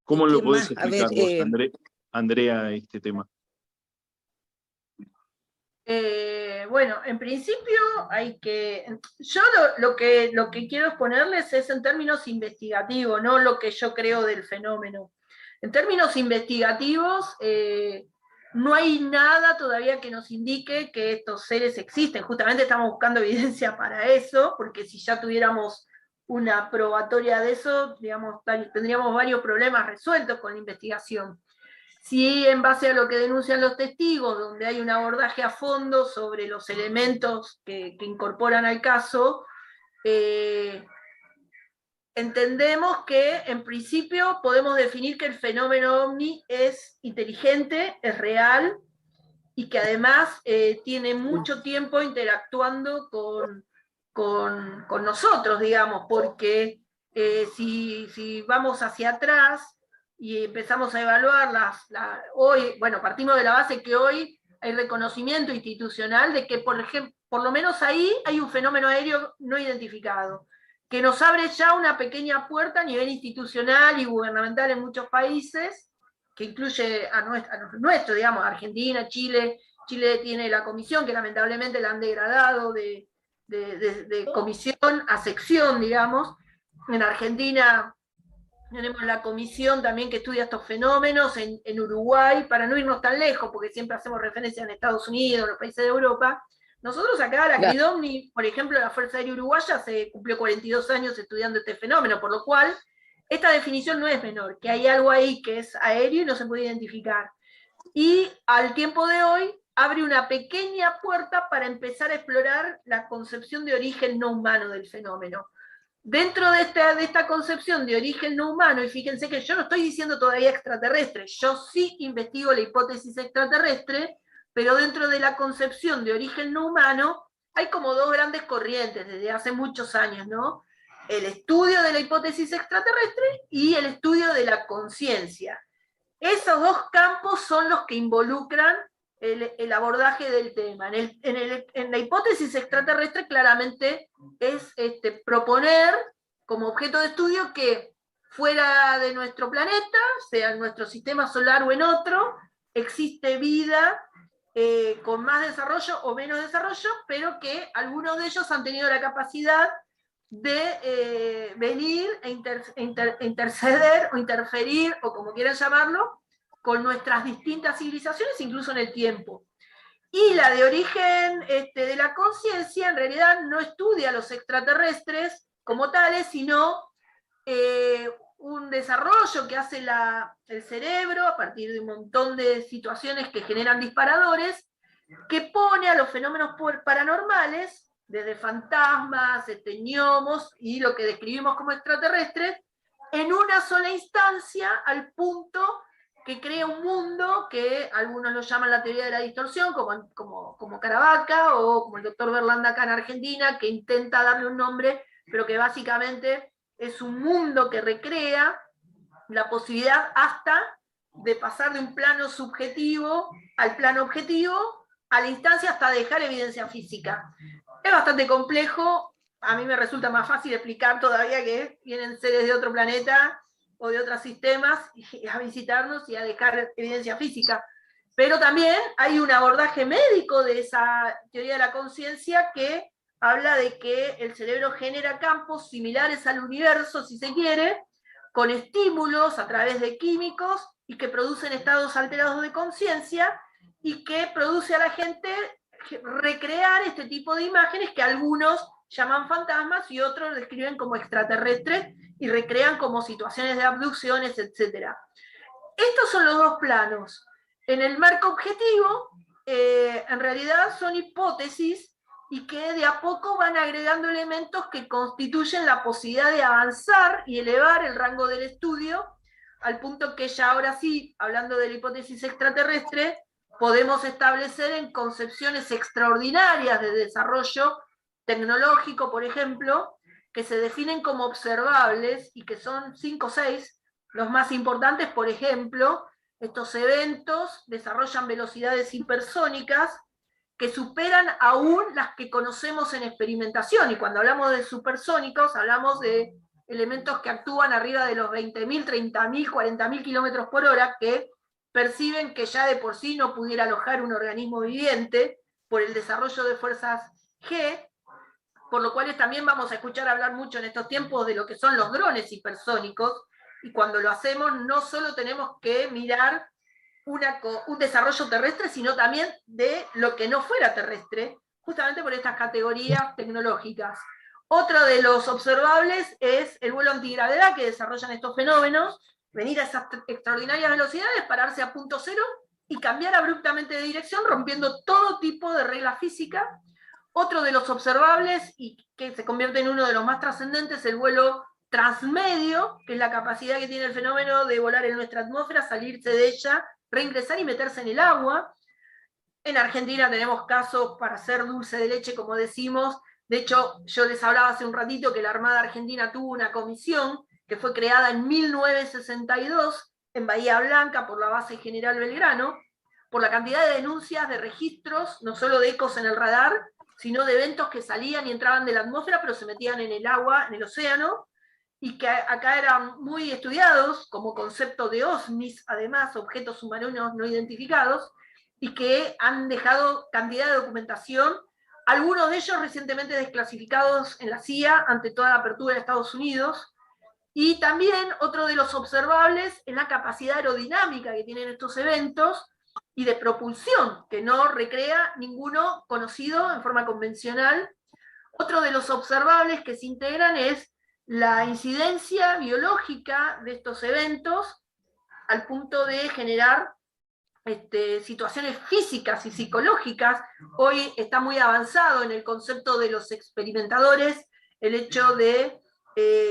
¿Cómo lo podés A explicar ver, vos, Andrea, este tema? Bueno, en principio hay que... Yo lo que quiero exponerles es en términos investigativos, no lo que yo creo del fenómeno. En términos investigativos, no hay nada todavía que nos indique que estos seres existen. Justamente estamos buscando evidencia para eso, porque si ya tuviéramos una probatoria de eso, digamos, tendríamos varios problemas resueltos con la investigación. Sí, en base a lo que denuncian los testigos, donde hay un abordaje a fondo sobre los elementos que incorporan al caso, entendemos que en principio podemos definir que el fenómeno OVNI es inteligente, es real, y que además tiene mucho tiempo interactuando con nosotros, digamos, porque si vamos hacia atrás y empezamos a evaluar hoy, bueno, partimos de la base que hoy hay reconocimiento institucional de que, por ejemplo, por lo menos ahí hay un fenómeno aéreo no identificado, que nos abre ya una pequeña puerta a nivel institucional y gubernamental en muchos países, que incluye a nuestro, digamos, Argentina, Chile. Chile tiene la comisión, que lamentablemente la han degradado de comisión a sección, digamos. En Argentina tenemos la comisión también que estudia estos fenómenos, en Uruguay, para no irnos tan lejos, porque siempre hacemos referencia en Estados Unidos, los países de Europa. Nosotros acá, la CRIDOMNI, por ejemplo, la Fuerza Aérea Uruguaya, se cumplió 42 años estudiando este fenómeno, por lo cual esta definición no es menor, que hay algo ahí que es aéreo y no se puede identificar. Y al tiempo de hoy abre una pequeña puerta para empezar a explorar la concepción de origen no humano del fenómeno. Dentro de esta concepción de origen no humano, y fíjense que yo no estoy diciendo todavía extraterrestre, yo sí investigo la hipótesis extraterrestre, pero dentro de la concepción de origen no humano hay como dos grandes corrientes desde hace muchos años, ¿no? El estudio de la hipótesis extraterrestre y el estudio de la conciencia. Esos dos campos son los que involucran el abordaje del tema. En la hipótesis extraterrestre claramente es proponer como objeto de estudio que fuera de nuestro planeta, sea en nuestro sistema solar o en otro, existe vida con más desarrollo o menos desarrollo, pero que algunos de ellos han tenido la capacidad de venir e interceder o interferir, o como quieran llamarlo, con nuestras distintas civilizaciones, incluso en el tiempo. Y la de origen de la conciencia, en realidad no estudia a los extraterrestres como tales, sino un desarrollo que hace el cerebro a partir de un montón de situaciones que generan disparadores, que pone a los fenómenos paranormales, desde fantasmas, gnomos y lo que describimos como extraterrestres, en una sola instancia, al punto que crea un mundo que algunos lo llaman la teoría de la distorsión, como Caravaca, o como el doctor Berlanda acá en Argentina, que intenta darle un nombre, pero que básicamente es un mundo que recrea la posibilidad hasta de pasar de un plano subjetivo al plano objetivo, a la instancia hasta dejar evidencia física. Es bastante complejo, a mí me resulta más fácil explicar todavía que vienen seres de otro planeta o de otros sistemas a visitarnos y a dejar evidencia física. Pero también hay un abordaje médico de esa teoría de la conciencia que habla de que el cerebro genera campos similares al universo, si se quiere, con estímulos a través de químicos y que producen estados alterados de conciencia y que produce a la gente recrear este tipo de imágenes que algunos llaman fantasmas y otros describen como extraterrestres y recrean como situaciones de abducciones, etc. Estos son los dos planos. En el marco objetivo, en realidad son hipótesis y que de a poco van agregando elementos que constituyen la posibilidad de avanzar y elevar el rango del estudio al punto que ya ahora sí, hablando de la hipótesis extraterrestre, podemos establecer en concepciones extraordinarias de desarrollo tecnológico, por ejemplo, que se definen como observables y que son 5 o 6, los más importantes, por ejemplo, estos eventos desarrollan velocidades hipersónicas que superan aún las que conocemos en experimentación, y cuando hablamos de supersónicos hablamos de elementos que actúan arriba de los 20.000, 30.000, 40.000 kilómetros por hora, que perciben que ya de por sí no pudiera alojar un organismo viviente por el desarrollo de fuerzas G, por lo cual también vamos a escuchar hablar mucho en estos tiempos de lo que son los drones hipersónicos, y cuando lo hacemos no solo tenemos que mirar un desarrollo terrestre, sino también de lo que no fuera terrestre, justamente por estas categorías tecnológicas. Otro de los observables es el vuelo antigravedad que desarrollan estos fenómenos, venir a esas extraordinarias velocidades, pararse a punto cero y cambiar abruptamente de dirección, rompiendo todo tipo de regla física. Otro de los observables, y que se convierte en uno de los más trascendentes, el vuelo transmedio, que es la capacidad que tiene el fenómeno de volar en nuestra atmósfera, salirse de ella, reingresar y meterse en el agua. En Argentina tenemos casos para hacer dulce de leche, como decimos. De hecho, yo les hablaba hace un ratito que la Armada Argentina tuvo una comisión que fue creada en 1962 en Bahía Blanca por la Base General Belgrano, por la cantidad de denuncias, de registros, no solo de ecos en el radar, sino de eventos que salían y entraban de la atmósfera, pero se metían en el agua, en el océano, y que acá eran muy estudiados como concepto de OSNIs, además, objetos submarinos no identificados, y que han dejado cantidad de documentación, algunos de ellos recientemente desclasificados en la CIA ante toda la apertura de Estados Unidos. Y también otro de los observables es la capacidad aerodinámica que tienen estos eventos y de propulsión, que no recrea ninguno conocido en forma convencional. Otro de los observables que se integran es la incidencia biológica de estos eventos al punto de generar situaciones físicas y psicológicas. Hoy está muy avanzado en el concepto de los experimentadores el hecho de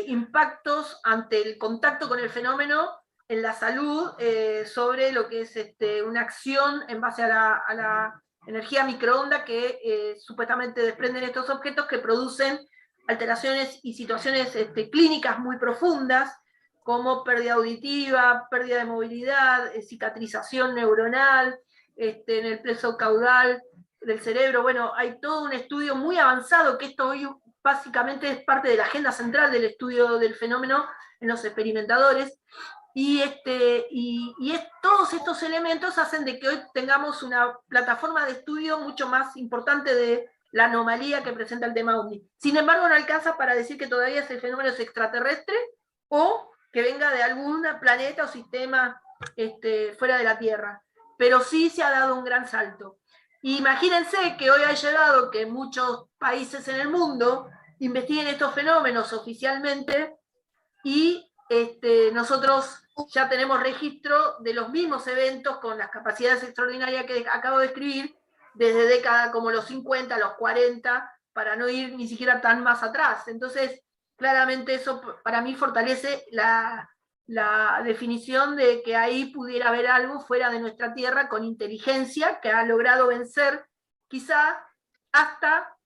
impactos ante el contacto con el fenómeno en la salud, sobre lo que es una acción en base a la energía microonda que supuestamente desprenden estos objetos que producen alteraciones y situaciones clínicas muy profundas, como pérdida auditiva, pérdida de movilidad, cicatrización neuronal, en el plexo caudal del cerebro. Bueno, hay todo un estudio muy avanzado, que esto hoy básicamente es parte de la agenda central del estudio del fenómeno en los experimentadores, y todos estos elementos hacen de que hoy tengamos una plataforma de estudio mucho más importante de la anomalía que presenta el tema OVNI. Sin embargo, no alcanza para decir que todavía ese fenómeno es extraterrestre o que venga de algún planeta o sistema fuera de la Tierra. Pero sí se ha dado un gran salto. Imagínense que hoy ha llegado que muchos países en el mundo investiguen estos fenómenos oficialmente y nosotros ya tenemos registro de los mismos eventos con las capacidades extraordinarias que acabo de describir desde décadas como los 50, los 40, para no ir ni siquiera tan más atrás. Entonces, claramente eso para mí fortalece la definición de que ahí pudiera haber algo fuera de nuestra Tierra con inteligencia que ha logrado vencer quizá hasta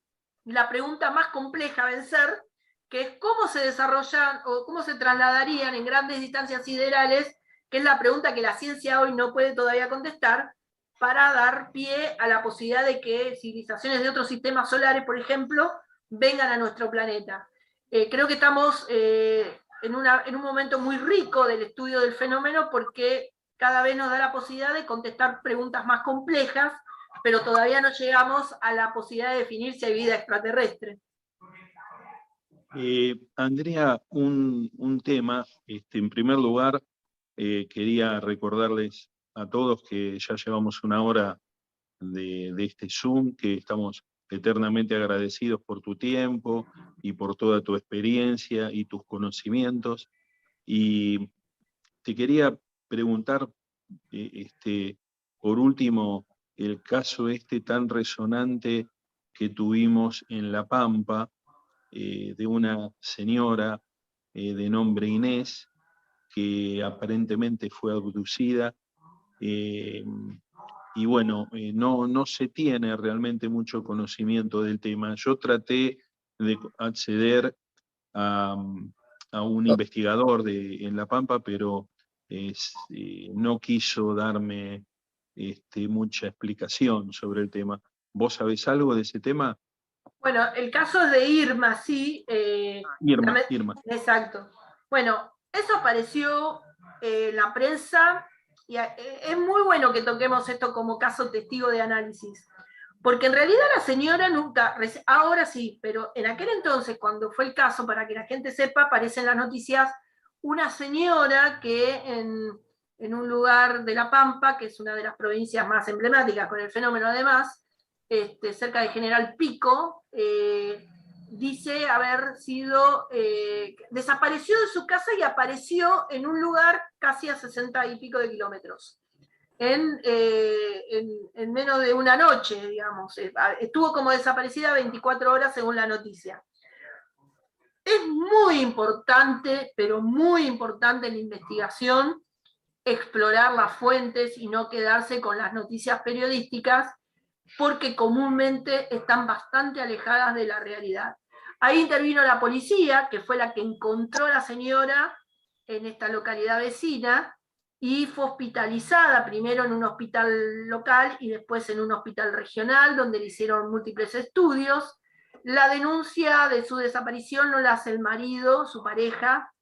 la pregunta más compleja a vencer, que es cómo se desarrollan o cómo se trasladarían en grandes distancias siderales, que es la pregunta que la ciencia hoy no puede todavía contestar, para dar pie a la posibilidad de que civilizaciones de otros sistemas solares, por ejemplo, vengan a nuestro planeta. Creo que estamos en un momento muy rico del estudio del fenómeno, porque cada vez nos da la posibilidad de contestar preguntas más complejas, pero todavía no llegamos a la posibilidad de definir si hay vida extraterrestre. Andrea, un tema, en primer lugar, quería recordarles a todos que ya llevamos una hora de este Zoom, que estamos eternamente agradecidos por tu tiempo y por toda tu experiencia y tus conocimientos. Y te quería preguntar, por último, el caso tan resonante que tuvimos en La Pampa, de una señora de nombre Inés, que aparentemente fue abducida, y bueno, no se tiene realmente mucho conocimiento del tema. Yo traté de acceder a un investigador en La Pampa, pero no quiso darme mucha explicación sobre el tema. ¿Vos sabés algo de ese tema? Bueno, el caso es de Irma, sí. Irma. Exacto. Bueno, eso apareció en la prensa, y es muy bueno que toquemos esto como caso testigo de análisis, porque en realidad la señora nunca, ahora sí, pero en aquel entonces, cuando fue el caso, para que la gente sepa, aparece en las noticias una señora que en un lugar de La Pampa, que es una de las provincias más emblemáticas con el fenómeno además, cerca de General Pico, dice haber sido, desapareció de su casa y apareció en un lugar casi a 60 y pico de kilómetros. En menos de una noche, digamos. Estuvo como desaparecida 24 horas según la noticia. Es muy importante, pero muy importante en la investigación, explorar las fuentes y no quedarse con las noticias periodísticas, porque comúnmente están bastante alejadas de la realidad. Ahí intervino la policía, que fue la que encontró a la señora en esta localidad vecina, y fue hospitalizada primero en un hospital local y después en un hospital regional, donde le hicieron múltiples estudios. La denuncia de su desaparición no la hace el marido, su pareja,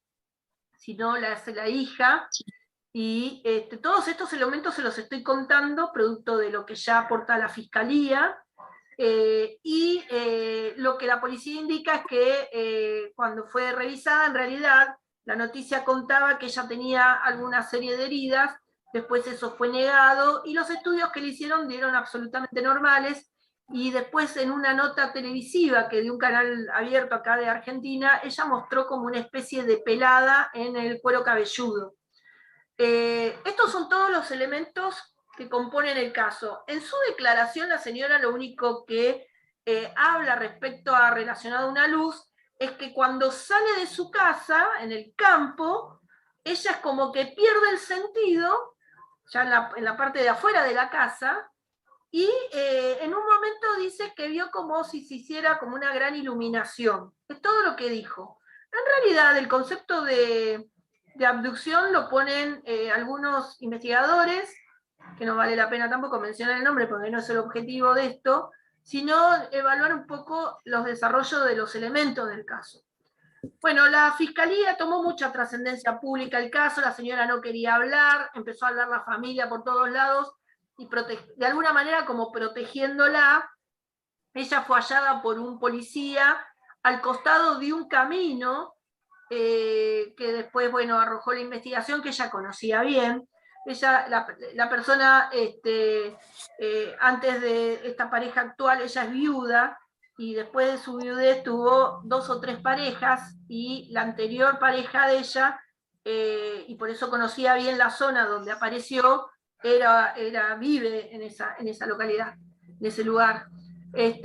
sino la hace la hija. Y todos estos elementos se los estoy contando, producto de lo que ya aporta la Fiscalía, y lo que la policía indica es que cuando fue revisada, en realidad, la noticia contaba que ella tenía alguna serie de heridas, después eso fue negado, y los estudios que le hicieron dieron absolutamente normales, y después en una nota televisiva que de un canal abierto acá de Argentina, ella mostró como una especie de pelada en el cuero cabelludo. Estos son todos los elementos que componen el caso. En su declaración, la señora lo único que habla respecto a relacionado a una luz es que cuando sale de su casa, en el campo, ella es como que pierde el sentido, ya en la parte de afuera de la casa, y en un momento dice que vio como si se hiciera como una gran iluminación. Es todo lo que dijo. En realidad, el concepto de abducción lo ponen algunos investigadores, que no vale la pena tampoco mencionar el nombre porque no es el objetivo de esto, sino evaluar un poco los desarrollos de los elementos del caso. Bueno, la Fiscalía tomó mucha trascendencia pública el caso, la señora no quería hablar, empezó a hablar la familia por todos lados, y de alguna manera como protegiéndola. Ella fue hallada por un policía al costado de un camino, que después, bueno, arrojó la investigación, que ella conocía bien. Ella, la persona, antes de esta pareja actual, ella es viuda, y después de su viudez tuvo 2 o 3 parejas, y la anterior pareja de ella, y por eso conocía bien la zona donde apareció, vive en esa localidad, en ese lugar.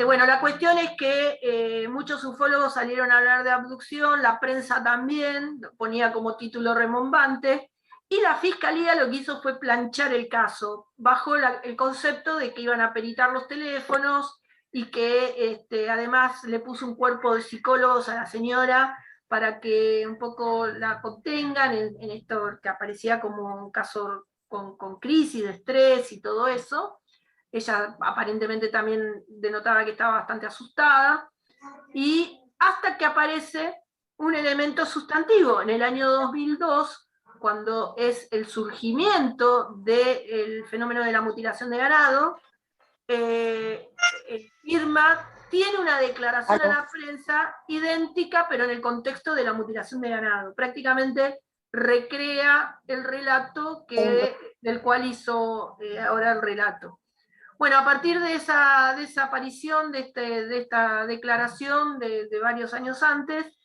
Bueno, la cuestión es que muchos ufólogos salieron a hablar de abducción, la prensa también, ponía como título rembombante, y la Fiscalía lo que hizo fue planchar el caso, bajo el concepto de que iban a peritar los teléfonos, y que además le puso un cuerpo de psicólogos a la señora para que un poco la contengan en esto que aparecía como un caso con crisis de estrés y todo eso. Ella aparentemente también denotaba que estaba bastante asustada, y hasta que aparece un elemento sustantivo. En el año 2002, cuando es el surgimiento del fenómeno de la mutilación de ganado, Irma tiene una declaración a la prensa idéntica, pero en el contexto de la mutilación de ganado. Prácticamente recrea el relato del cual hizo ahora el relato. Bueno, a partir de esa aparición, de esta declaración de varios años antes,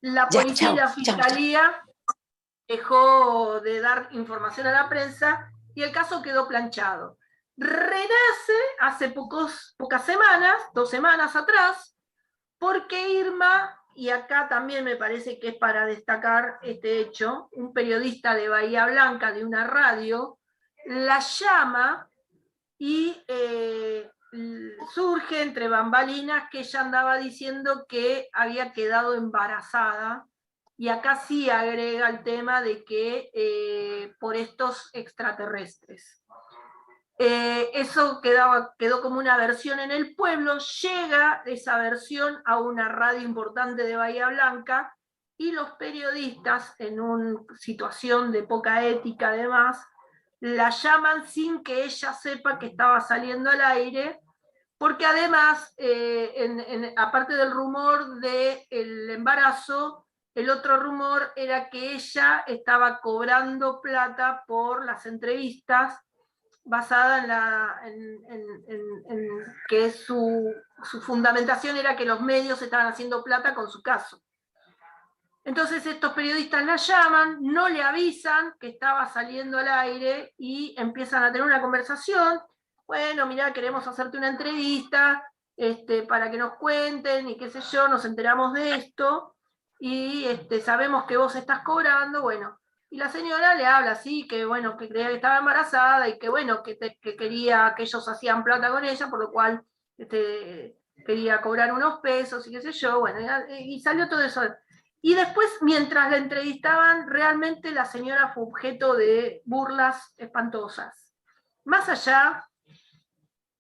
la policía y la fiscalía dejó de dar información a la prensa y el caso quedó planchado. Renace hace pocas semanas, 2 semanas atrás, porque Irma, y acá también me parece que es para destacar este hecho, un periodista de Bahía Blanca, de una radio, la llama y surge entre bambalinas que ella andaba diciendo que había quedado embarazada, y acá sí agrega el tema de que por estos extraterrestres. Eso quedó como una versión en el pueblo, llega esa versión a una radio importante de Bahía Blanca, y los periodistas, en una situación de poca ética además, la llaman sin que ella sepa que estaba saliendo al aire, porque además, aparte del rumor del embarazo, el otro rumor era que ella estaba cobrando plata por las entrevistas, basada en que su fundamentación era que los medios estaban haciendo plata con su caso. Entonces estos periodistas la llaman, no le avisan que estaba saliendo al aire y empiezan a tener una conversación. Bueno, mirá, queremos hacerte una entrevista para que nos cuenten y qué sé yo, nos enteramos de esto y sabemos que vos estás cobrando, bueno. Y la señora le habla así, que bueno, que creía que estaba embarazada y que bueno, que quería que ellos hacían plata con ella, por lo cual quería cobrar unos pesos y qué sé yo, bueno, y salió todo eso. Y después, mientras la entrevistaban, realmente la señora fue objeto de burlas espantosas. Más allá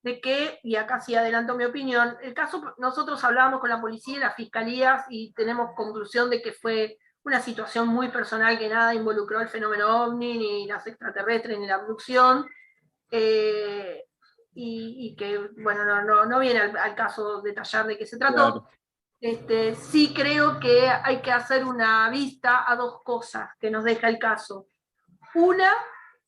de que, y acá sí adelanto mi opinión, el caso, nosotros hablábamos con la policía y las fiscalías y tenemos conclusión de que fue una situación muy personal, que nada involucró el fenómeno OVNI, ni las extraterrestres, ni la abducción, y que, bueno, no viene al caso detallar de qué se trató. Claro. Sí creo que hay que hacer una vista a 2 cosas que nos deja el caso. Una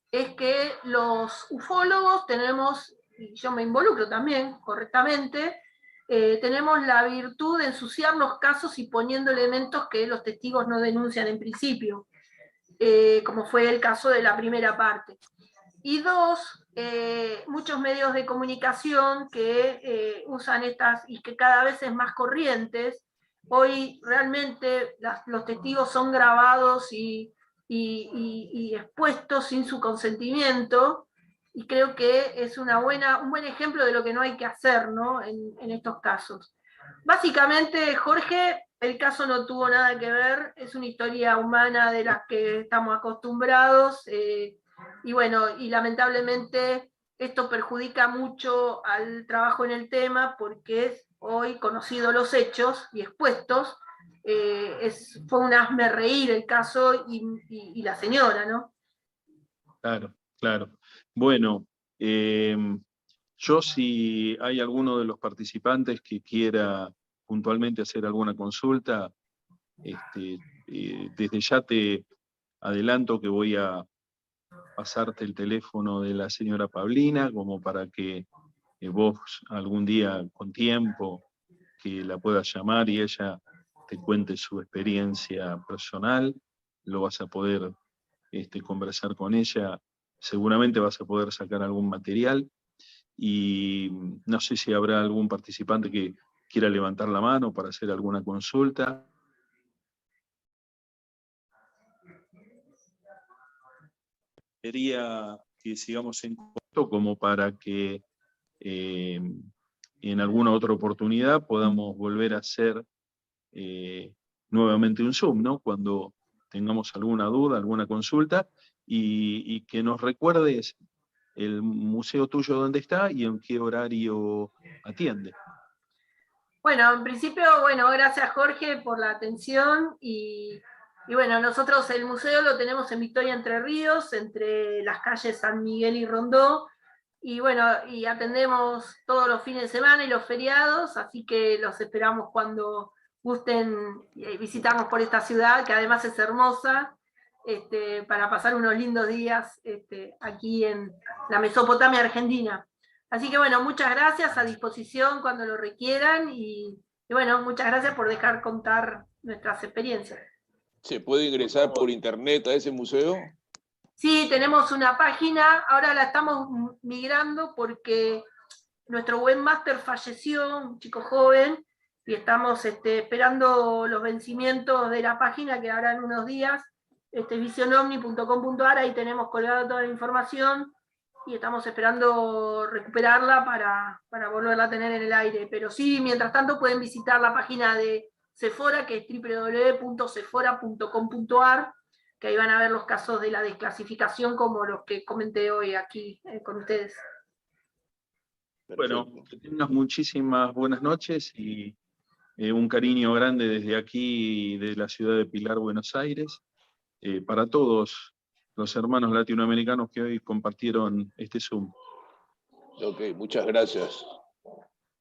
es que los ufólogos tenemos, y yo me involucro también correctamente, tenemos la virtud de ensuciar los casos y poniendo elementos que los testigos no denuncian en principio, como fue el caso de la primera parte. Y 2, muchos medios de comunicación que usan estas y que cada vez es más corrientes. Hoy realmente los testigos son grabados y expuestos sin su consentimiento, y creo que es un buen ejemplo de lo que no hay que hacer, ¿no? en estos casos. Básicamente, Jorge, el caso no tuvo nada que ver, es una historia humana de las que estamos acostumbrados, y bueno, y lamentablemente esto perjudica mucho al trabajo en el tema, porque hoy, conocidos los hechos y expuestos, fue un hazme reír el caso y la señora, ¿no? Claro, claro. Bueno, yo, si hay alguno de los participantes que quiera puntualmente hacer alguna consulta, desde ya te adelanto que voy a pasarte el teléfono de la señora Paulina, como para que vos algún día con tiempo que la puedas llamar y ella te cuente su experiencia personal, lo vas a poder conversar con ella, seguramente vas a poder sacar algún material, y no sé si habrá algún participante que quiera levantar la mano para hacer alguna consulta. Quería que sigamos en contacto como para que en alguna otra oportunidad podamos volver a hacer nuevamente un Zoom, ¿no? Cuando tengamos alguna duda, alguna consulta, y que nos recuerdes el museo tuyo dónde está y en qué horario atiende. Bueno, en principio, bueno, gracias Jorge por la atención y bueno, nosotros el museo lo tenemos en Victoria Entre Ríos, entre las calles San Miguel y Rondó, y bueno, y atendemos todos los fines de semana y los feriados, así que los esperamos cuando gusten visitarnos por esta ciudad, que además es hermosa, para pasar unos lindos días aquí en la Mesopotamia Argentina. Así que bueno, muchas gracias, a disposición cuando lo requieran, y bueno, muchas gracias por dejar contar nuestras experiencias. ¿Se puede ingresar por internet a ese museo? Sí, tenemos una página, ahora la estamos migrando porque nuestro webmaster falleció, un chico joven, y estamos esperando los vencimientos de la página, que ahora en unos días, visionomni.com.ar, ahí tenemos colgada toda la información, y estamos esperando recuperarla para volverla a tener en el aire. Pero sí, mientras tanto pueden visitar la página de Sephora, que es www.sephora.com.ar, que ahí van a ver los casos de la desclasificación como los que comenté hoy aquí con ustedes. Bueno, que tengas muchísimas buenas noches y un cariño grande desde aquí, de la ciudad de Pilar, Buenos Aires, para todos los hermanos latinoamericanos que hoy compartieron este Zoom. Ok, muchas gracias.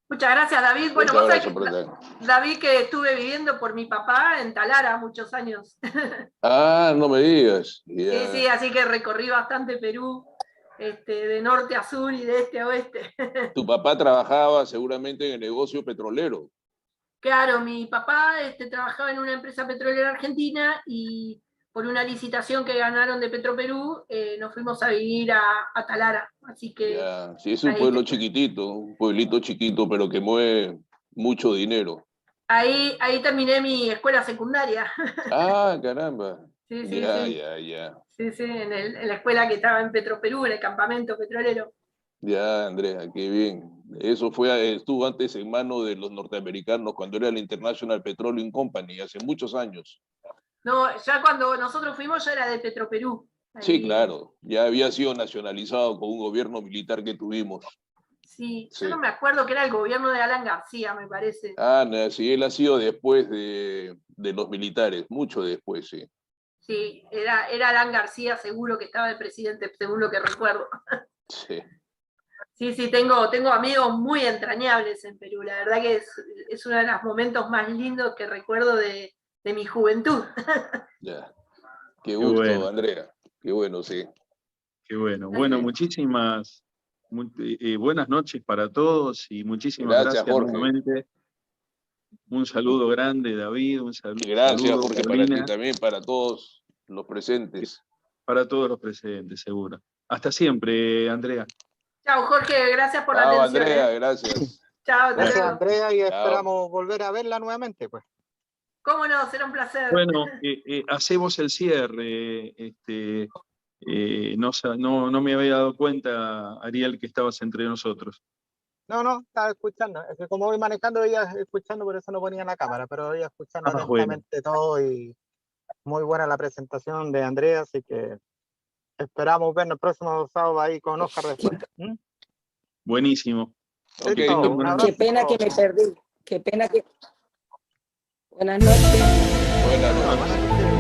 Muchas gracias, David. Bueno, Muchas vos sabés gracias que, David, que estuve viviendo por mi papá en Talara muchos años. Ah, no me digas. Sí, sí, así que recorrí bastante Perú, de norte a sur y de este a oeste. Tu papá trabajaba seguramente en el negocio petrolero. Claro, mi papá trabajaba en una empresa petrolera argentina y por una licitación que ganaron de Petroperú, nos fuimos a vivir a Talara. Así que Ya, sí, es un pueblo chiquitito, un pueblito chiquito, pero que mueve mucho dinero. Ahí terminé mi escuela secundaria. Ah, caramba. Sí, Ya. Sí, en la escuela que estaba en Petroperú, en el campamento petrolero. Ya, Andrea, qué bien. Eso estuvo antes en manos de los norteamericanos cuando era la International Petroleum Company, hace muchos años. No, ya cuando nosotros fuimos ya era de Petroperú. Sí, claro, ya había sido nacionalizado con un gobierno militar que tuvimos. Sí, yo no me acuerdo que era el gobierno de Alan García, me parece. Ah, no, sí, él ha sido después de los militares, mucho después, sí. Sí, era Alan García, seguro que estaba el presidente, según lo que recuerdo. Sí. Sí, tengo amigos muy entrañables en Perú, la verdad que es uno de los momentos más lindos que recuerdo de mi juventud. Ya, qué gusto, bueno. Andrea, qué bueno, sí. Qué bueno. Bueno, muchísimas buenas noches para todos y muchísimas gracias nuevamente. Un saludo grande, David, un saludo. Gracias, Jorge, Paulina, para ti también, para todos los presentes. Para todos los presentes, seguro. Hasta siempre, Andrea. Chao, Jorge, gracias por la atención. Andrea, gracias. Chao, gracias, Andrea, y esperamos volver a verla nuevamente, pues. ¿Cómo no? Será un placer. Bueno, hacemos el cierre. No me había dado cuenta, Ariel, que estabas entre nosotros. No, estaba escuchando. Es que como voy manejando, veía escuchando, por eso no ponía la cámara, pero veía escuchando atentamente todo, y muy buena la presentación de Andrea, así que esperamos vernos el próximo sábado ahí con Oscar después. Buenísimo. Okay, qué pena que me perdí. Qué pena que... Buenas noches. Buenas noches.